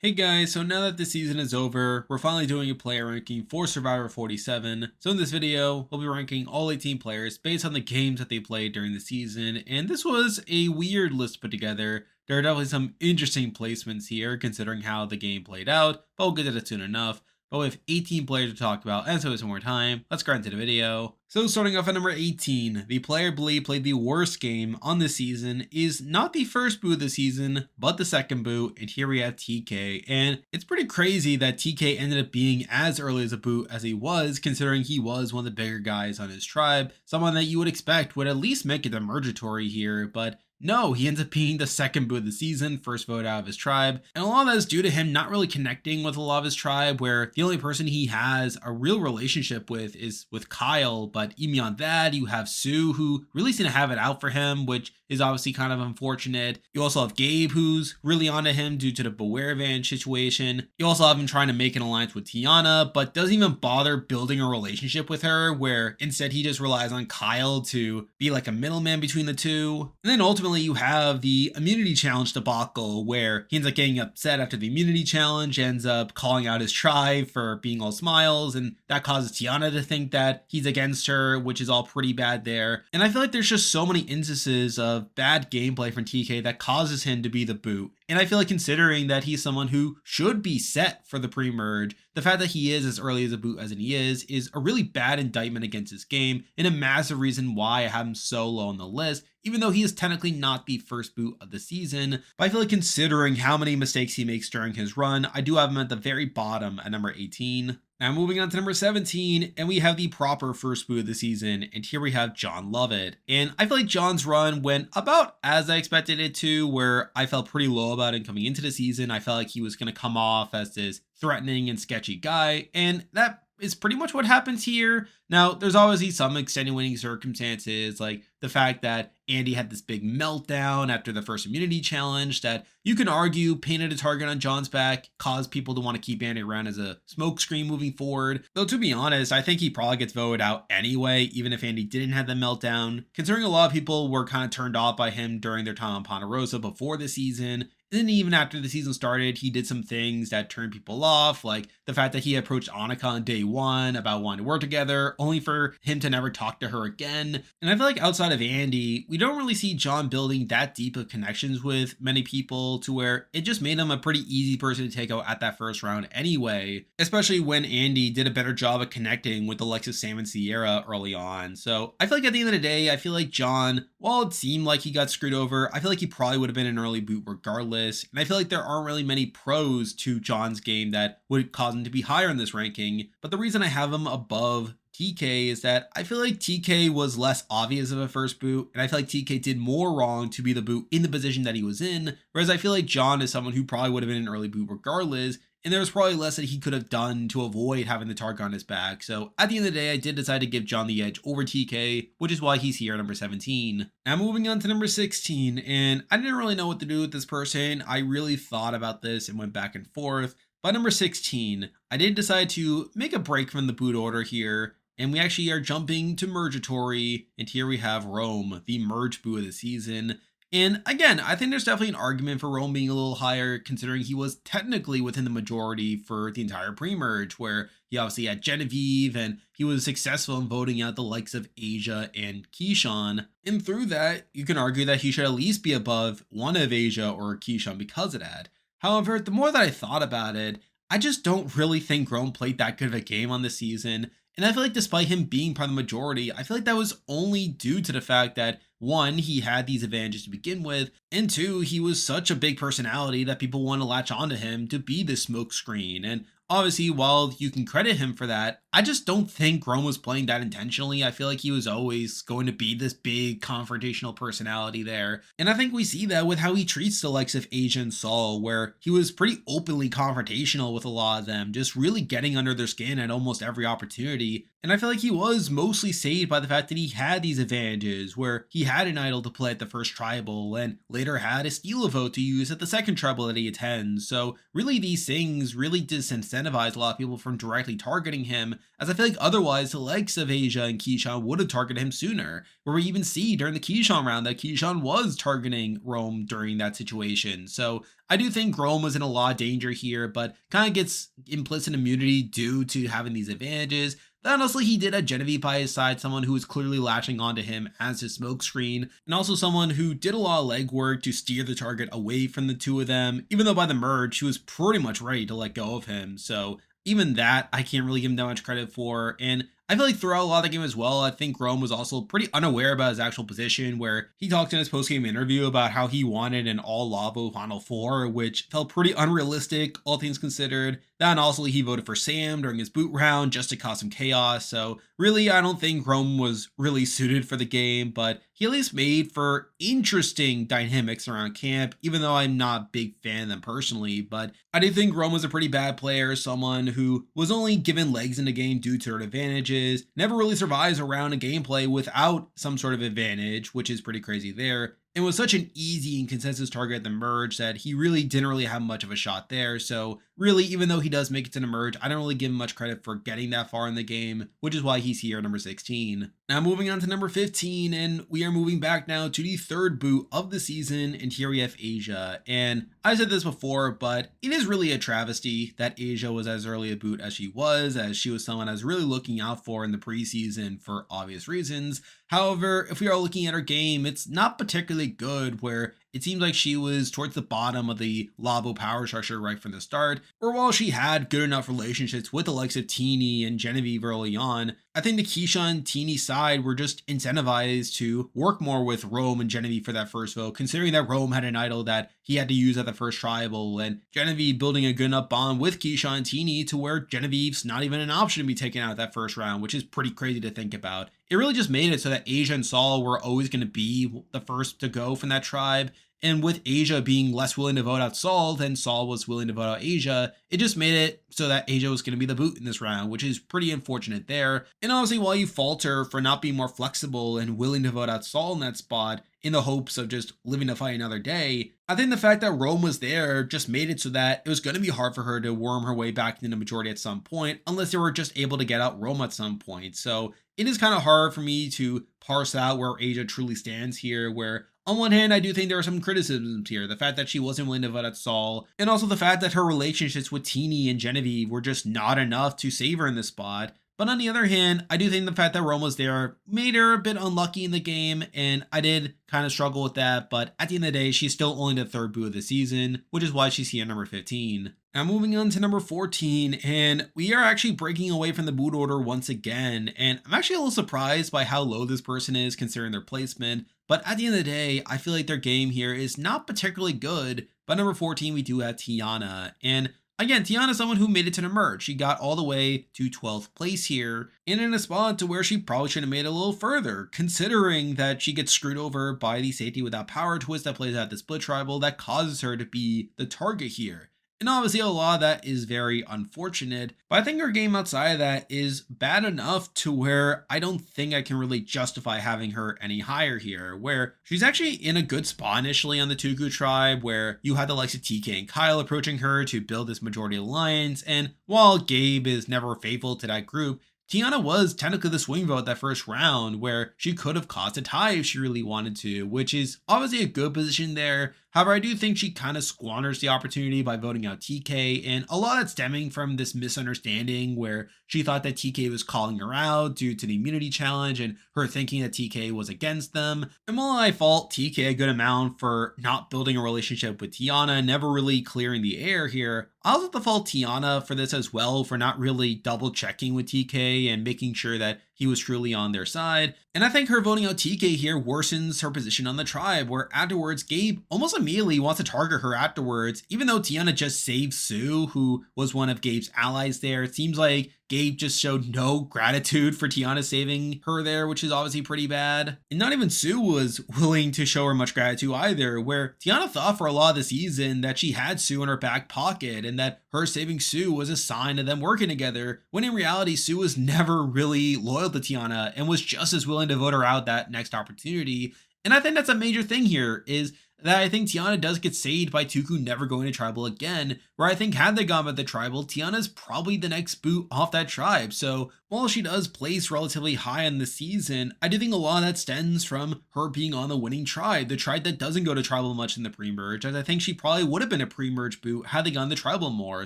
Hey guys, so now that the season is over, we're finally doing a player ranking for Survivor 47. So in this video, we'll be ranking all 18 players based on the games that they played during the season, and this was a weird list put together. There are definitely some interesting placements here considering how the game played out, but we'll get to that soon enough. But with 18 players to talk about and so some more time, let's get into the video. So starting off at number 18, the player believed played the worst game on this season is not the first boot of the season, but the second boot, and here we have TK. And it's pretty crazy that TK ended up being as early as a boot as he was, considering he was one of the bigger guys on his tribe, someone that you would expect would at least make it emergatory here, but no, he ends up being the second boot of the season, first vote out of his tribe. And a lot of that is due to him not really connecting with a lot of his tribe, where the only person he has a real relationship with is with Kyle. But even beyond that, you have Sue, who really seemed to have it out for him, which is obviously kind of unfortunate. You also have Gabe, who's really onto him due to the Beware Advantage situation. You also have him trying to make an alliance with Tiana, but doesn't even bother building a relationship with her, where instead he just relies on Kyle to be like a middleman between the two. And then ultimately you have the immunity challenge debacle, where he ends up getting upset after the immunity challenge, ends up calling out his tribe for being all smiles, and that causes Tiana to think that he's against her, which is all pretty bad there. And I feel like there's just so many instances of bad gameplay from TK that causes him to be the boot. And I feel like considering that he's someone who should be set for the pre-merge, the fact that he is as early as a boot as he is a really bad indictment against his game, and a massive reason why I have him so low on the list, even though he is technically not the first boot of the season. But I feel like considering how many mistakes he makes during his run, I do have him at the very bottom at number 18. Now moving on to number 17, and we have the proper first boot of the season, and here we have John Lovett. And I feel like John's run went about as I expected it to, where I felt pretty low about him coming into the season. I felt like he was going to come off as this threatening and sketchy guy, and that is pretty much what happens here. Now, there's obviously some extenuating circumstances, like the fact that Andy had this big meltdown after the first immunity challenge that you can argue painted a target on John's back, caused people to want to keep Andy around as a smokescreen moving forward. Though to be honest, I think he probably gets voted out anyway, even if Andy didn't have the meltdown, considering a lot of people were kind of turned off by him during their time on Ponderosa before the season. And then even after the season started, he did some things that turned people off, like the fact that he approached Anuka on day one about wanting to work together, only for him to never talk to her again. And I feel like outside of Andy, we don't really see John building that deep of connections with many people, to where it just made him a pretty easy person to take out at that first round anyway, especially when Andy did a better job of connecting with the likes of Sam and Sierra early on. So I feel like at the end of the day, I feel like John, while it seemed like he got screwed over, I feel like he probably would have been an early boot regardless. And I feel like there aren't really many pros to John's game that would cause him to be higher in this ranking. But the reason I have him above TK is that I feel like TK was less obvious of a first boot, and I feel like TK did more wrong to be the boot in the position that he was in, whereas I feel like John is someone who probably would have been an early boot regardless, and there was probably less that he could have done to avoid having the target on his back. So at the end of the day, I did decide to give John the edge over TK, which is why he's here at number 17. Now moving on to number 16, and I didn't really know what to do with this person. I really thought about this and went back and forth. By number 16, I did decide to make a break from the boot order here, and we actually are jumping to Mergatory, and here we have Rome, the merge boot of the season. And again, I think there's definitely an argument for Rome being a little higher, considering he was technically within the majority for the entire pre-merge, where he obviously had Genevie, and he was successful in voting out the likes of Asia and Kesan. And through that, you can argue that he should at least be above one of Asia or Kesan because of that. However, the more that I thought about it, I just don't really think Rome played that good of a game on this season. And I feel like despite him being part of the majority, I feel like that was only due to the fact that, one, he had these advantages to begin with, and two, he was such a big personality that people want to latch onto him to be this smokescreen. And obviously, while you can credit him for that, I just don't think Rome was playing that intentionally. I feel like he was always going to be this big confrontational personality there. And I think we see that with how he treats the likes of Asia and Saul, where he was pretty openly confrontational with a lot of them, just really getting under their skin at almost every opportunity. And I feel like he was mostly saved by the fact that he had these advantages, where he had an idol to play at the first tribal and later had a steal a vote to use at the second tribal that he attends. So really these things really disincentivize disincentivized a lot of people from directly targeting him, as I feel like otherwise the likes of Asia and Keyshawn would have targeted him sooner, where we even see during the Keyshawn round that Keyshawn was targeting Rome during that situation. So I do think Rome was in a lot of danger here, but kind of gets implicit immunity due to having these advantages. Then honestly, he did have Genevie by his side, someone who was clearly latching onto him as his smokescreen, and also someone who did a lot of legwork to steer the target away from the two of them, even though by the merge, she was pretty much ready to let go of him. So even that, I can't really give him that much credit for. And I feel like throughout a lot of the game as well, I think Rome was also pretty unaware about his actual position, where he talked in his post-game interview about how he wanted an all-Lavo Final Four, which felt pretty unrealistic, all things considered. Then also he voted for Sam during his boot round just to cause some chaos. So really, I don't think Rome was really suited for the game, but he at least made for interesting dynamics around camp, even though I'm not a big fan of them personally. But I do think Rome was a pretty bad player, someone who was only given legs in the game due to her advantages, never really survives around a gameplay without some sort of advantage, which is pretty crazy there. And was such an easy and consensus target at the merge that he really didn't really have much of a shot there. So really, even though he does make it to the merge, I don't really give him much credit for getting that far in the game, which is why he's here at number 16. Now moving on to number 15, and we are moving back now to the third boot of the season, and here we have Asia. And I said this before, but it is really a travesty that Asia was as early a boot as she was someone I was really looking out for in the preseason for obvious reasons. However, if we are looking at her game, it's not particularly good, where it seems like she was towards the bottom of the Lavo power structure right from the start, or while she had good enough relationships with the likes of Teeny and Genevieve early on, I think the Keyshawn Teeny side were just incentivized to work more with Rome and Genevieve for that first vote, considering that Rome had an idol that he had to use at the first tribal, and Genevieve building a good enough bond with Keyshawn and Teeny to where Genevieve's not even an option to be taken out of that first round, which is pretty crazy to think about. It really just made it so that Asia and Saul were always going to be the first to go from that tribe. And with Asia being less willing to vote out Saul than Saul was willing to vote out Asia, it just made it so that Asia was going to be the boot in this round, which is pretty unfortunate there. And obviously, while you falter for not being more flexible and willing to vote out Saul in that spot in the hopes of just living to fight another day, I think the fact that Rome was there just made it so that it was going to be hard for her to worm her way back into the majority at some point, unless they were just able to get out Rome at some point. So it is kind of hard for me to parse out where Asia truly stands here, where on one hand, I do think there are some criticisms here. The fact that she wasn't willing to vote out Saul, and also the fact that her relationships with Teeny and Genevieve were just not enough to save her in this spot. But on the other hand, I do think the fact that Rome was there made her a bit unlucky in the game, and I did kind of struggle with that, but at the end of the day, she's still only the third boot of the season, which is why she's here at number 15. Now moving on to number 14, and we are actually breaking away from the boot order once again, and I'm actually a little surprised by how low this person is considering their placement, but at the end of the day, I feel like their game here is not particularly good. But number 14, we do have Tiana, and again, Tiana is someone who made it to the merge. She got all the way to 12th place here, and in a spot to where she probably should have made it a little further, considering that she gets screwed over by the safety without power twist that plays out the split tribal that causes her to be the target here. And obviously a lot of that is very unfortunate, but I think her game outside of that is bad enough to where I don't think I can really justify having her any higher here, where she's actually in a good spot initially on the Tuku tribe, where you had the likes of TK and Kyle approaching her to build this majority alliance, and while Gabe is never faithful to that group, Tiana was technically the swing vote that first round, where she could have caused a tie if she really wanted to, which is obviously a good position there. However, I do think she kind of squanders the opportunity by voting out TK, and a lot of that's stemming from this misunderstanding where she thought that TK was calling her out due to the immunity challenge and her thinking that TK was against them. And while I fault TK a good amount for not building a relationship with Tiana, never really clearing the air here, I also have to fault Tiana for this as well, for not really double checking with TK and making sure that he was truly on their side. And I think her voting out TK here worsens her position on the tribe, where afterwards Gabe almost immediately wants to target her afterwards, even though Tiana just saved Sue, who was one of Gabe's allies there. It seems like Gabe just showed no gratitude for Tiana saving her there, which is obviously pretty bad. And not even Sue was willing to show her much gratitude either, where Tiana thought for a lot of the season that she had Sue in her back pocket and that her saving Sue was a sign of them working together, when in reality Sue was never really loyal to Tiana and was just as willing to vote her out that next opportunity. And I think that's a major thing here, is that I think Tiana does get saved by Tuku never going to tribal again, where I think had they gone with the tribal, Tiana's probably the next boot off that tribe. So while she does place relatively high in the season, I do think a lot of that stems from her being on the winning tribe, the tribe that doesn't go to tribal much in the pre-merge, as I think she probably would have been a pre-merge boot had they gone the tribal more.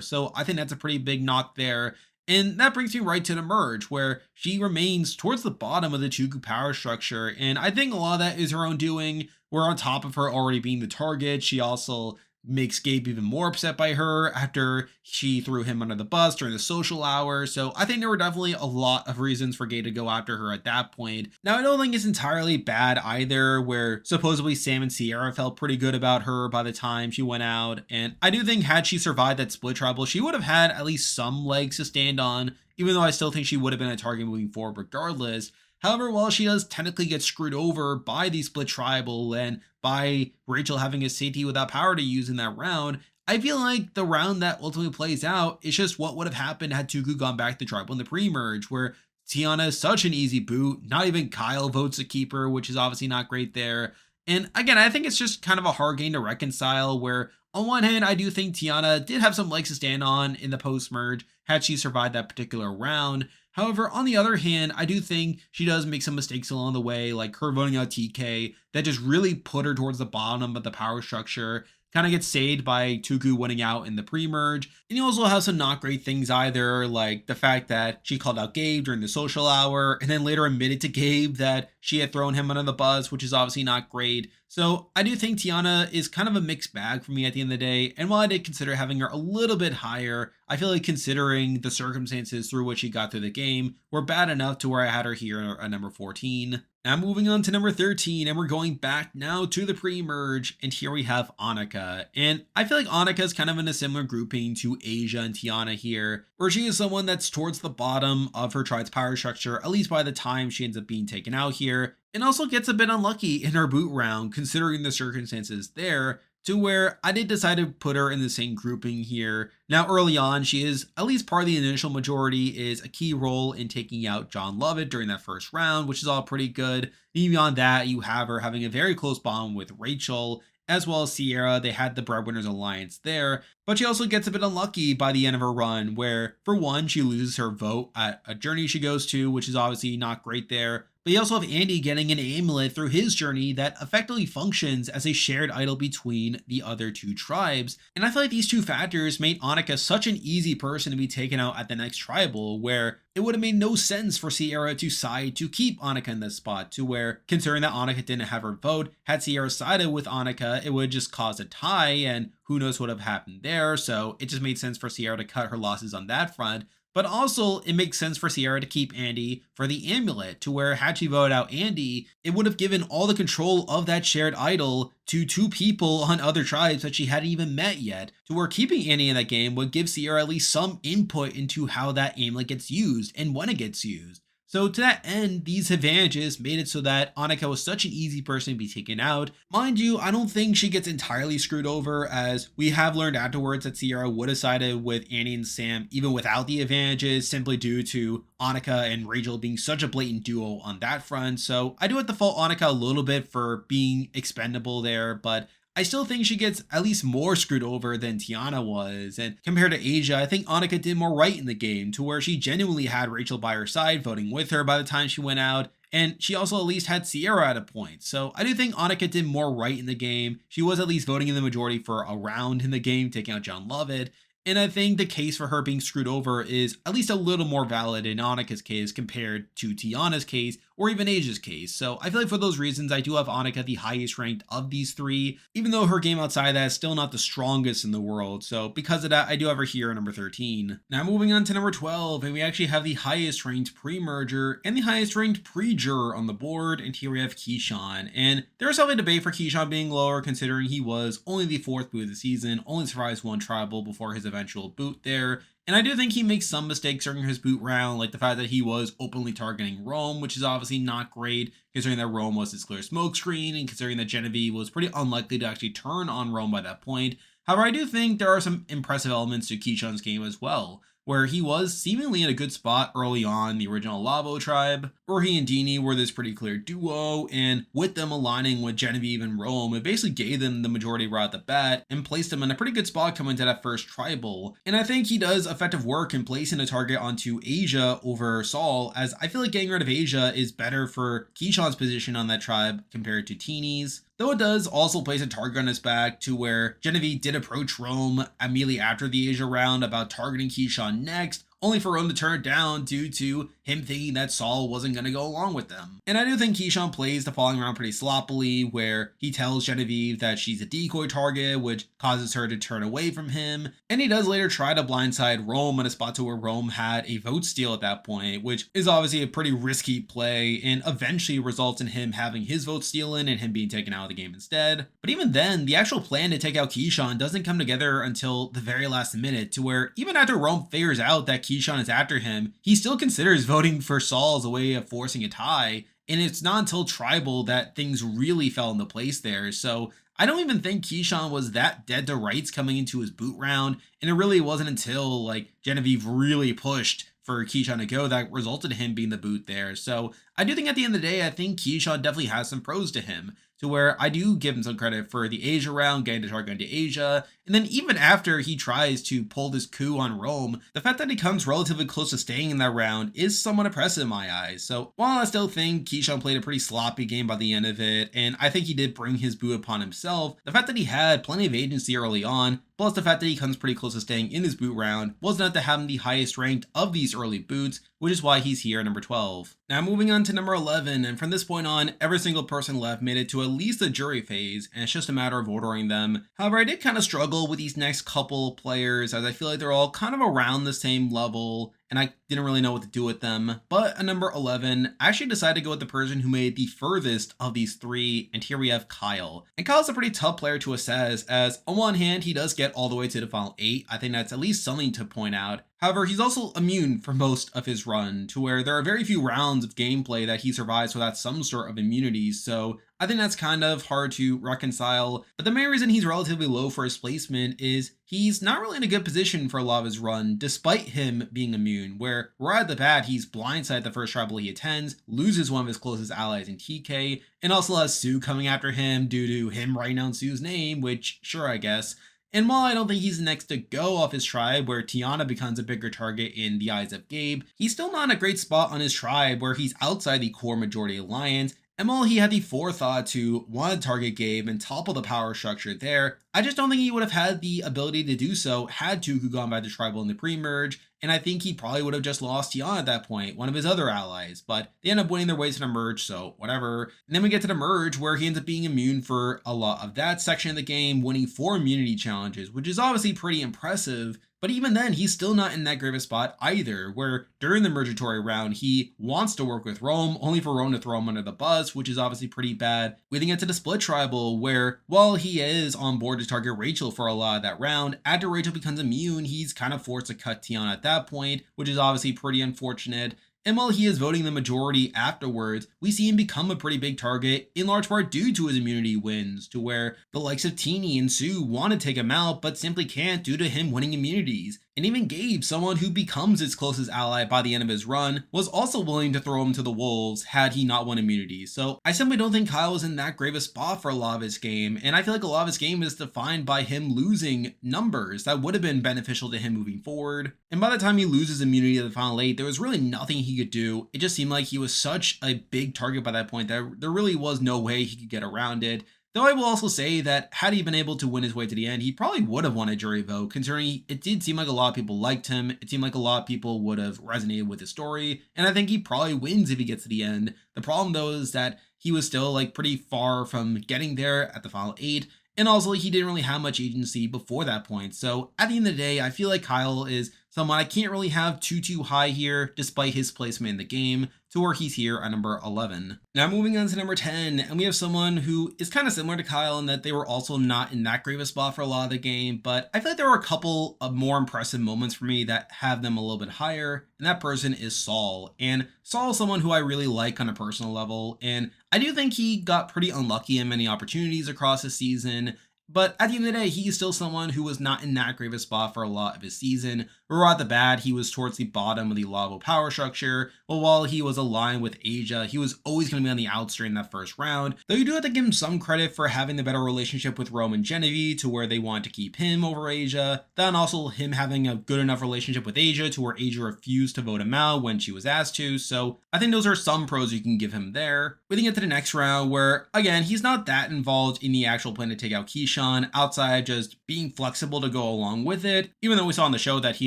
So I think that's a pretty big knock there. And that brings me right to the merge, where she remains towards the bottom of the Tuku power structure. And I think a lot of that is her own doing. We're on top of her already being the target. She also makes Gabe even more upset by her after she threw him under the bus during the social hour. So I think there were definitely a lot of reasons for Gabe to go after her at that point. Now, I don't think it's entirely bad either, where supposedly Sam and Sierra felt pretty good about her by the time she went out. And I do think had she survived that split tribal, she would have had at least some legs to stand on, even though I still think she would have been a target moving forward regardless. However, while she does technically get screwed over by the split tribal and by Rachel having a safety without power to use in that round, I feel like the round that ultimately plays out is just what would have happened had Tuku gone back to tribal in the pre-merge, where Tiana is such an easy boot. Not even Kyle votes to keep her, which is obviously not great there. And again, I think it's just kind of a hard game to reconcile, where on one hand, I do think Tiana did have some legs to stand on in the post-merge had she survived that particular round. However, on the other hand, I do think she does make some mistakes along the way, like her voting out TK, that just really put her towards the bottom of the power structure. Kind of gets saved by Tuku winning out in the pre-merge. And you also have some not great things either, like the fact that she called out Gabe during the social hour, and then later admitted to Gabe that she had thrown him under the bus, which is obviously not great. So I do think Tiana is kind of a mixed bag for me at the end of the day. And while I did consider having her a little bit higher, I feel like considering the circumstances through which she got through the game were bad enough to where I had her here at number 14. Now moving on to number 13, and we're going back now to the pre-merge, and here we have Anuka. And I feel like Anuka is kind of in a similar grouping to Asia and Tiana here, where she is someone that's towards the bottom of her tribe's power structure, at least by the time she ends up being taken out here, and also gets a bit unlucky in her boot round considering the circumstances there, to where I did decide to put her in the same grouping here. Now early on, she is, at least part of the initial majority, is a key role in taking out John Lovett during that first round, which is all pretty good. Even beyond that, you have her having a very close bond with Rachel, as well as Sierra. They had the Breadwinners Alliance there, but she also gets a bit unlucky by the end of her run, where for one, she loses her vote at a journey she goes to, which is obviously not great there. But you also have Andy getting an amulet through his journey that effectively functions as a shared idol between the other two tribes. And I feel like these two factors made Anuka such an easy person to be taken out at the next tribal, where it would have made no sense for Sierra to side to keep Anuka in this spot, to where, considering that Anuka didn't have her vote, had Sierra sided with Anuka, it would just cause a tie, and who knows what would have happened there. So it just made sense for Sierra to cut her losses on that front. But also, it makes sense for Sierra to keep Andy for the amulet, to where had she voted out Andy, it would have given all the control of that shared idol to two people on other tribes that she hadn't even met yet, to where keeping Andy in that game would give Sierra at least some input into how that amulet gets used and when it gets used. So to that end, these advantages made it so that Anuka was such an easy person to be taken out. Mind you, I don't think she gets entirely screwed over, as we have learned afterwards that Sierra would have sided with Annie and Sam even without the advantages, simply due to Anuka and Rachel being such a blatant duo on that front. So I do have to fault Anuka a little bit for being expendable there, but I still think she gets at least more screwed over than Tiana was. And compared to Asia, I think Anuka did more right in the game, to where she genuinely had Rachel by her side, voting with her by the time she went out. And she also at least had Sierra at a point. So I do think Anuka did more right in the game. She was at least voting in the majority for a round in the game, taking out John Lovett. And I think the case for her being screwed over is at least a little more valid in Anuka's case compared to Tiana's case or even Asia's case. So I feel like for those reasons, I do have Anuka the highest ranked of these three, even though her game outside that is still not the strongest in the world. So because of that, I do have her here at number 13. Now moving on to number 12, and we actually have the highest ranked pre-merger and the highest ranked pre-juror on the board. And here we have Kesan. And there's some debate for Kesan being lower, considering he was only the fourth boot of the season, only survived one tribal before his eventual boot there. And I do think he makes some mistakes during his boot round, like the fact that he was openly targeting Rome, which is obviously not great, considering that Rome was his clear smokescreen, and considering that Genevie was pretty unlikely to actually turn on Rome by that point. However, I do think there are some impressive elements to Keyshawn's game as well, where he was seemingly in a good spot early on in the original Lavo tribe, where he and Dini were this pretty clear duo, and with them aligning with Genevieve and Rome, it basically gave them the majority right at the bat and placed them in a pretty good spot coming to that first tribal. And I think he does effective work in placing a target onto Asia over Saul, as I feel like getting rid of Asia is better for Kesan's position on that tribe compared to Teeny's. Though it does also place a target on his back to where Genevieve did approach Rome immediately after the Asia round about targeting Kesan next, only for Rome to turn it down due to him thinking that Saul wasn't going to go along with them. And I do think Kesan plays the following round pretty sloppily, where he tells Genevieve that she's a decoy target, which causes her to turn away from him. And he does later try to blindside Rome in a spot to where Rome had a vote steal at that point, which is obviously a pretty risky play and eventually results in him having his vote stolen and him being taken out of the game instead. But even then, the actual plan to take out Kesan doesn't come together until the very last minute, to where even after Rome figures out that Kesan is after him, he still considers voting for Saul as a way of forcing a tie. And it's not until Tribal that things really fell into place there. So I don't even think Kesan was that dead to rights coming into his boot round. And it really wasn't until like Genevieve really pushed for Kesan to go that resulted in him being the boot there. So I do think at the end of the day, I think Kesan definitely has some pros to him, to where I do give him some credit for the Asia round, getting the target into Asia. And then even after he tries to pull this coup on Rome, the fact that he comes relatively close to staying in that round is somewhat impressive in my eyes. So while I still think Kesan played a pretty sloppy game by the end of it, and I think he did bring his boot upon himself, the fact that he had plenty of agency early on, plus the fact that he comes pretty close to staying in his boot round, was enough to have him the highest ranked of these early boots, which is why he's here at number 12. Now moving on to number 11, and from this point on, every single person left made it to at least the jury phase, and it's just a matter of ordering them. However, I did kind of struggle with these next couple players, as I feel like they're all kind of around the same level, and I didn't really know what to do with them. But at number 11, I actually decided to go with the person who made the furthest of these three, and here we have Kyle. And Kyle's a pretty tough player to assess, as on one hand, he does get all the way to the final 8. I think that's at least something to point out. However, he's also immune for most of his run, to where there are very few rounds of gameplay that he survives without some sort of immunity, so I think that's kind of hard to reconcile. But the main reason he's relatively low for his placement is he's not really in a good position for a lot of his run, despite him being immune, where right at the bat, he's blindsided the first tribal he attends, loses one of his closest allies in TK, and also has Sue coming after him due to him writing down Sue's name, which, sure, I guess. And while I don't think he's next to go off his tribe, where Tiana becomes a bigger target in the eyes of Gabe, he's still not in a great spot on his tribe where he's outside the core majority alliance. And while he had the forethought to want to target Gabe and topple the power structure there, I just don't think he would have had the ability to do so had Tuku gone by the tribal in the pre-merge, and I think he probably would have just lost Tiana at that point, one of his other allies, but they end up winning their ways to the merge, so whatever. And then we get to the merge where he ends up being immune for a lot of that section of the game, winning 4 immunity challenges, which is obviously pretty impressive. But even then, he's still not in that great of a spot either, where during the mergatory round, he wants to work with Rome, only for Rome to throw him under the bus, which is obviously pretty bad. We then get to the split tribal, where while he is on board to target Rachel for a lot of that round, after Rachel becomes immune, he's kind of forced to cut Tiana at that point, which is obviously pretty unfortunate. And while he is voting the majority afterwards, we see him become a pretty big target, in large part due to his immunity wins, to where the likes of Teeny and Sue want to take him out, but simply can't due to him winning immunities. And even Gabe, someone who becomes his closest ally by the end of his run, was also willing to throw him to the wolves had he not won immunities. So I simply don't think Kyle is in that great of a spot for a lot of his game, and I feel like a lot of his game is defined by him losing numbers that would have been beneficial to him moving forward. And by the time he loses immunity at the final 8, there was really nothing he could do. It just seemed like he was such a big target by that point that there really was no way he could get around it. Though I will also say that had he been able to win his way to the end, he probably would have won a jury vote, considering it did seem like a lot of people liked him. It seemed like a lot of people would have resonated with his story, and I think he probably wins if he gets to the end. The problem though is that he was still like pretty far from getting there at the final 8, and also he didn't really have much agency before that point. So at the end of the day, I feel like Kyle is someone I can't really have too high here, despite his placement in the game, to where he's here at number 11. Now moving on to number 10, and we have someone who is kind of similar to Kyle in that they were also not in that great of a spot for a lot of the game, but I feel like there were a couple of more impressive moments for me that have them a little bit higher, and that person is Saul. And Saul is someone who I really like on a personal level, and I do think he got pretty unlucky in many opportunities across the season. But at the end of the day, he's still someone who was not in that great of a spot for a lot of his season. Right at the bat, he was towards the bottom of the Lavo power structure. But while he was aligned with Asia, he was always going to be on the outs during that first round. Though you do have to give him some credit for having the better relationship with Rome and Genevie to where they want to keep him over Asia. Then also him having a good enough relationship with Asia to where Asia refused to vote him out when she was asked to. So I think those are some pros you can give him there. We then get to the next round where, again, he's not that involved in the actual plan to take out Kesan outside just being flexible to go along with it, even though we saw on the show that he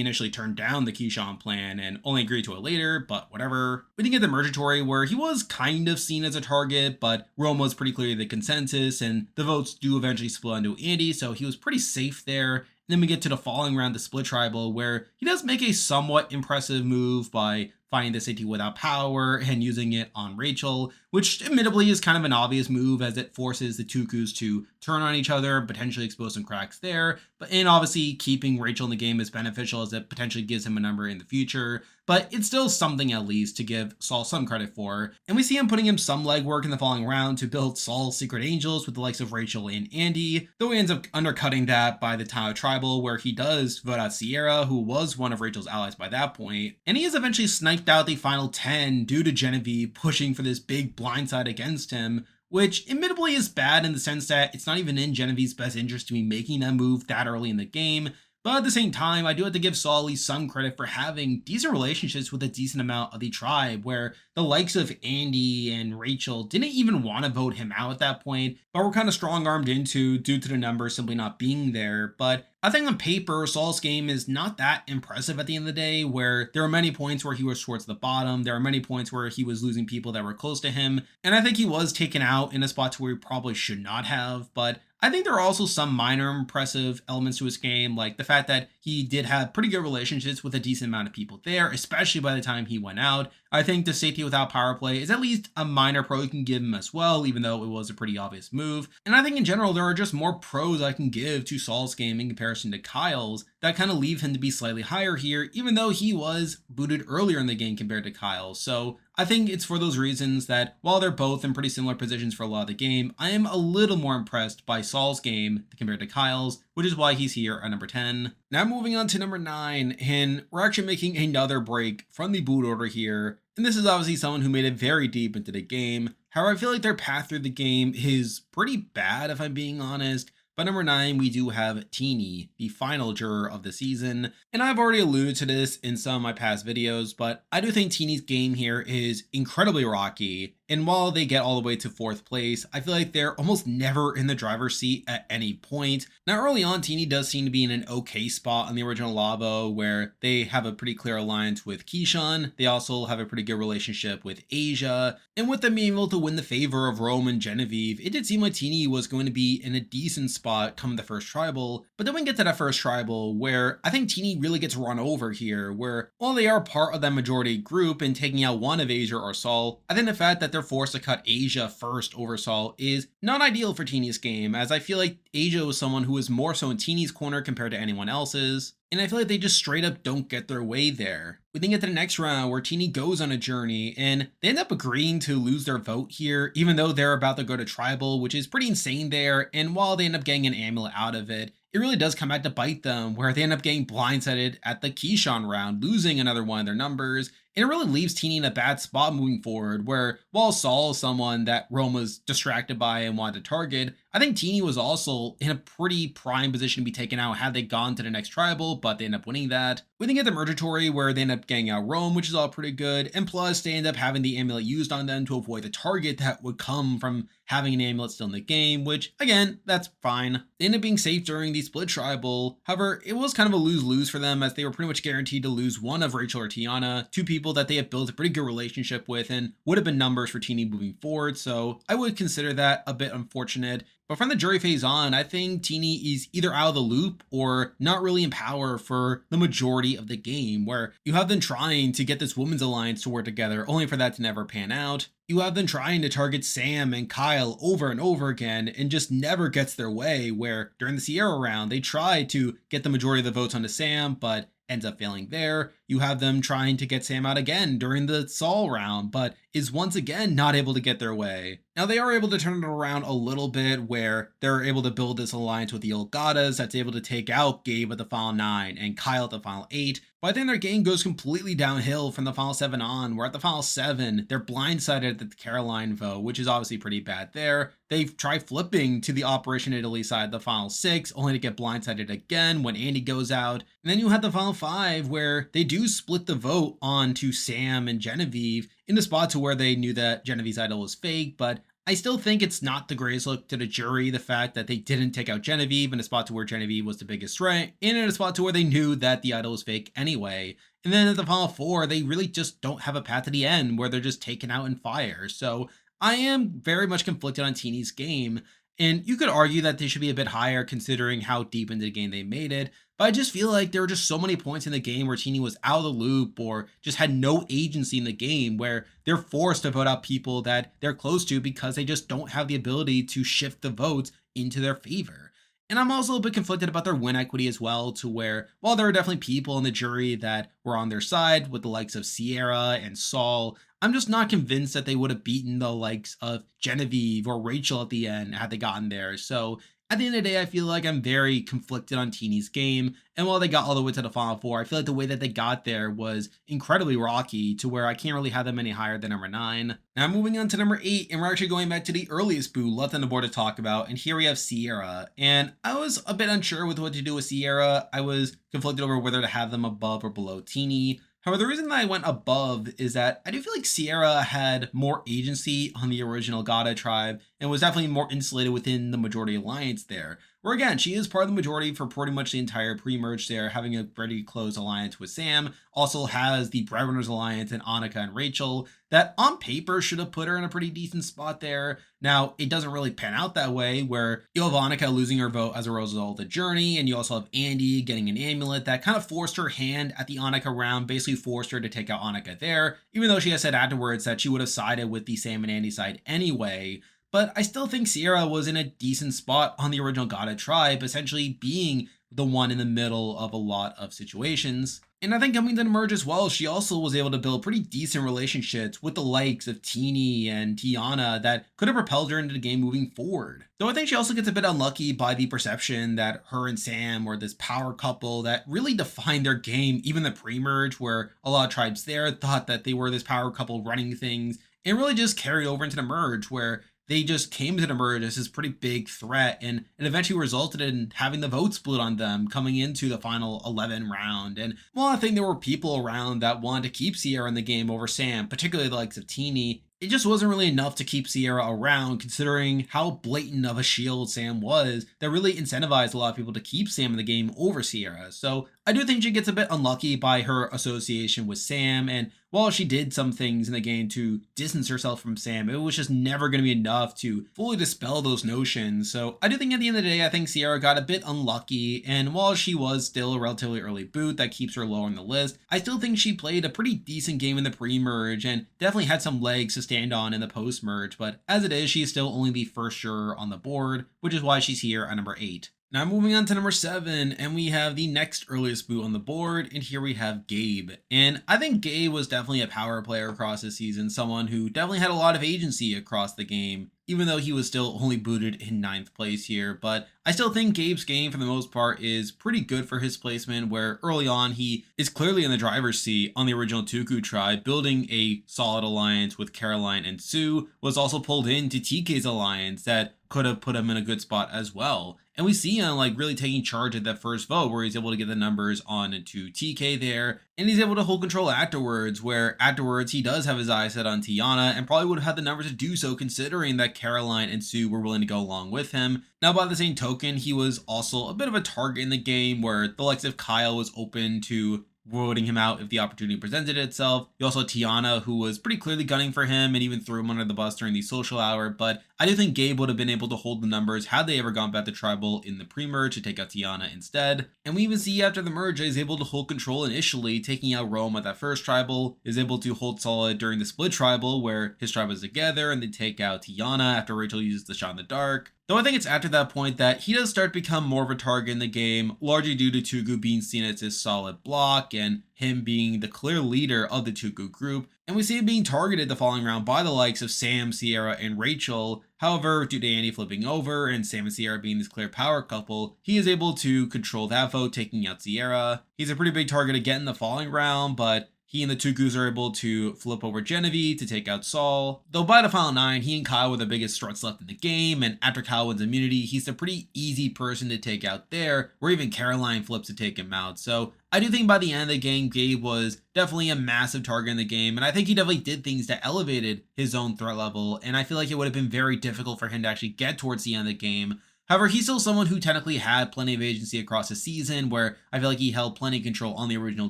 initially turned down the Kesan plan and only agreed to it later, but whatever. We then get the Mergatory where he was kind of seen as a target, but Rome was pretty clearly the consensus, and the votes do eventually split into Andy, so he was pretty safe there. Then we get to the following round, the Split Tribal, where he does make a somewhat impressive move by finding the city without power and using it on Rachel, which admittedly is kind of an obvious move as it forces the Tukus to turn on each other and potentially expose some cracks there. And obviously keeping Rachel in the game is beneficial as it potentially gives him a number in the future. But it's still something at least to give Saul some credit for. And we see him putting him some legwork in the following round to build Saul's Secret Angels with the likes of Rachel and Andy, though he ends up undercutting that by the time of Tribal where he does vote out Sierra, who was one of Rachel's allies by that point. And he is eventually sniped out the final 10 due to Genevie pushing for this big blindside against him, which admittedly is bad in the sense that it's not even in Genevieve's best interest to be making that move that early in the game. But at the same time, I do have to give Saul at least some credit for having decent relationships with a decent amount of the tribe, where the likes of Andy and Rachel didn't even want to vote him out at that point, but were kind of strong-armed into due to the numbers simply not being there. But I think on paper, Saul's game is not that impressive at the end of the day, where there are many points where he was towards the bottom, there are many points where he was losing people that were close to him, and I think he was taken out in a spot where he probably should not have, but I think there are also some minor impressive elements to his game, like the fact that he did have pretty good relationships with a decent amount of people there, especially by the time he went out. I think the safety without power play is at least a minor pro you can give him as well, even though it was a pretty obvious move. And I think in general, there are just more pros I can give to Saul's game in comparison to Kyle's that kind of leave him to be slightly higher here, even though he was booted earlier in the game compared to Kyle. So I think it's for those reasons that while they're both in pretty similar positions for a lot of the game, I am a little more impressed by Saul's game compared to Kyle's, which is why he's here at number 10. Now moving on to number 9, and we're actually making another break from the boot order here. And this is obviously someone who made it very deep into the game. However, I feel like their path through the game is pretty bad if I'm being honest. But number 9, we do have Teeny, the final juror of the season. And I've already alluded to this in some of my past videos, but I do think Teeny's game here is incredibly rocky. And while they get all the way to 4th place, I feel like they're almost never in the driver's seat at any point. Now early on, Teeny does seem to be in an okay spot on the original Labo, where they have a pretty clear alliance with Kesan. They also have a pretty good relationship with Asia. And with them being able to win the favor of Rome and Genevieve, it did seem like Teeny was going to be in a decent spot come the first tribal. But then we get to that first tribal where I think Teeny really gets run over here, where while they are part of that majority group and taking out one of Asia or Saul, I think the fact that they're forced to cut Asia first over Saul is not ideal for Teeny's game, as I feel like Asia was someone who was more so in Teeny's corner compared to anyone else's, and I feel like they just straight up don't get their way there. We then get to the next round where Teeny goes on a journey, and they end up agreeing to lose their vote here, even though they're about to go to tribal, which is pretty insane there, and while they end up getting an amulet out of it, it really does come back to bite them, where they end up getting blindsided at the Kesan round, losing another one of their numbers. And it really leaves Teeny in a bad spot moving forward, where while Saul is someone that Rome was distracted by and wanted to target, I think Teeny was also in a pretty prime position to be taken out had they gone to the next tribal, but they end up winning that. We then get the Mergatory where they end up getting out Rome, which is all pretty good, and plus they end up having the amulet used on them to avoid the target that would come from having an amulet still in the game, which again, that's fine. They end up being safe during the split tribal. However, it was kind of a lose-lose for them as they were pretty much guaranteed to lose one of Rachel or Tiana, two people that they had built a pretty good relationship with and would have been numbers for Teeny moving forward, so I would consider that a bit unfortunate. But from the jury phase on, I think Teeny is either out of the loop or not really in power for the majority of the game, where you have them trying to get this women's alliance to work together, only for that to never pan out. You have them trying to target Sam and Kyle over and over again and just never gets their way, where during the Sierra round, they tried to get the majority of the votes onto Sam, but ends up failing there. You have them trying to get Sam out again during the Saul round, but is once again not able to get their way. Now they are able to turn it around a little bit where they're able to build this alliance with the Olgadas that's able to take out Gabe at the final 9 and Kyle at the final 8. But I think their game goes completely downhill from the final 7 on, where at the final 7, they're blindsided at the Caroline vote, which is obviously pretty bad there. They try flipping to the Operation Italy side of the final 6, only to get blindsided again when Andy goes out. And then you had the final 5, where they do split the vote on to Sam and Genevieve in the spot to where they knew that Genevieve's idol was fake, but I still think it's not the greatest look to the jury, the fact that they didn't take out Genevieve in a spot to where Genevieve was the biggest threat, and in a spot to where they knew that the idol was fake anyway. And then at the final 4, they really just don't have a path to the end where they're just taken out in fire. So I am very much conflicted on Teeny's game, and you could argue that they should be a bit higher considering how deep into the game they made it. But I just feel like there were just so many points in the game where Teeny was out of the loop or just had no agency in the game where they're forced to vote out people that they're close to because they just don't have the ability to shift the votes into their favor. And I'm also a bit conflicted about their win equity as well, to where while there are definitely people in the jury that were on their side with the likes of Sierra and Saul, I'm just not convinced that they would have beaten the likes of Genevieve or Rachel at the end had they gotten there. So at the end of the day, I feel like I'm very conflicted on Teeny's game. And while they got all the way to the final 4, I feel like the way that they got there was incredibly rocky to where I can't really have them any higher than number 9. Now moving on to number 8, and we're actually going back to the earliest boo left on the board to talk about. And here we have Sierra. And I was a bit unsure with what to do with Sierra. I was conflicted over whether to have them above or below Teeny. However, the reason that I went above is that I do feel like Sierra had more agency on the original Gada tribe and was definitely more insulated within the majority alliance there. Where again, she is part of the majority for pretty much the entire pre-merge there, having a pretty close alliance with Sam. Also has the Breadwinners Alliance and Anuka and Rachel that on paper should have put her in a pretty decent spot there. Now, it doesn't really pan out that way, where you have Anuka losing her vote as a result of the journey, and you also have Andy getting an amulet that kind of forced her hand at the Anuka round, basically forced her to take out Anuka there, even though she has said afterwards that she would have sided with the Sam and Andy side anyway. But I still think Sierra was in a decent spot on the original Gada tribe, essentially being the one in the middle of a lot of situations. And I think coming to the merge as well, she also was able to build pretty decent relationships with the likes of Teeny and Tiana that could have propelled her into the game moving forward. Though I think she also gets a bit unlucky by the perception that her and Sam were this power couple that really defined their game, even the pre-merge, where a lot of tribes there thought that they were this power couple running things, and really just carried over into the merge, where they just came to the merge as this pretty big threat, and it eventually resulted in having the vote split on them coming into the final 11 round. And while I think there were people around that wanted to keep Sierra in the game over Sam, particularly the likes of Teeny, it just wasn't really enough to keep Sierra around, considering how blatant of a shield Sam was that really incentivized a lot of people to keep Sam in the game over Sierra. So I do think she gets a bit unlucky by her association with Sam, and while she did some things in the game to distance herself from Sam, it was just never going to be enough to fully dispel those notions. So I do think at the end of the day, I think Sierra got a bit unlucky, and while she was still a relatively early boot that keeps her low on the list, I still think she played a pretty decent game in the pre-merge and definitely had some legs to stand on in the post-merge, but as it is, she's still only the first juror on the board, which is why she's here at number 8. Now moving on to number 7, and we have the next earliest boot on the board, and here we have Gabe. And I think Gabe was definitely a power player across the season, someone who definitely had a lot of agency across the game, even though he was still only booted in 9th place here. But I still think Gabe's game, for the most part, is pretty good for his placement, where early on he is clearly in the driver's seat on the original Tuku tribe, building a solid alliance with Caroline and Sue, was also pulled into TK's alliance that could have put him in a good spot as well. And we see him like really taking charge at that first vote, where he's able to get the numbers on to TK there, and he's able to hold control afterwards, where afterwards he does have his eyes set on Tiana and probably would have had the numbers to do so, considering that Caroline and Sue were willing to go along with him. Now, by the same token, he was also a bit of a target in the game, where the likes of Kyle was open to voting him out if the opportunity presented itself. You also had Tiana, who was pretty clearly gunning for him and even threw him under the bus during the social hour, but I do think Gabe would have been able to hold the numbers had they ever gone back to tribal in the pre-merge to take out Tiana instead. And we even see after the merge, he's able to hold control initially, taking out Rome at that first tribal, is able to hold solid during the split tribal, where his tribe is together and they take out Tiana after Rachel uses the shot in the dark. Though I think it's after that point that he does start to become more of a target in the game, largely due to Tugu being seen as his solid block and him being the clear leader of the Tugu group. and we see him being targeted the following round by the likes of Sam, Sierra, and Rachel. However, due to Andy flipping over and Sam and Sierra being this clear power couple, he is able to control that vote, taking out Sierra. He's a pretty big target again in the following round, but he and the Tukus are able to flip over Genevie to take out Saul. Though by the final 9, he and Kyle were the biggest struts left in the game, and after Kyle wins immunity, he's a pretty easy person to take out there, where even Caroline flips to take him out. So I do think by the end of the game, Gabe was definitely a massive target in the game, and I think he definitely did things that elevated his own threat level, and I feel like it would have been very difficult for him to actually get towards the end of the game. However, he's still someone who technically had plenty of agency across the season, where I feel like he held plenty of control on the original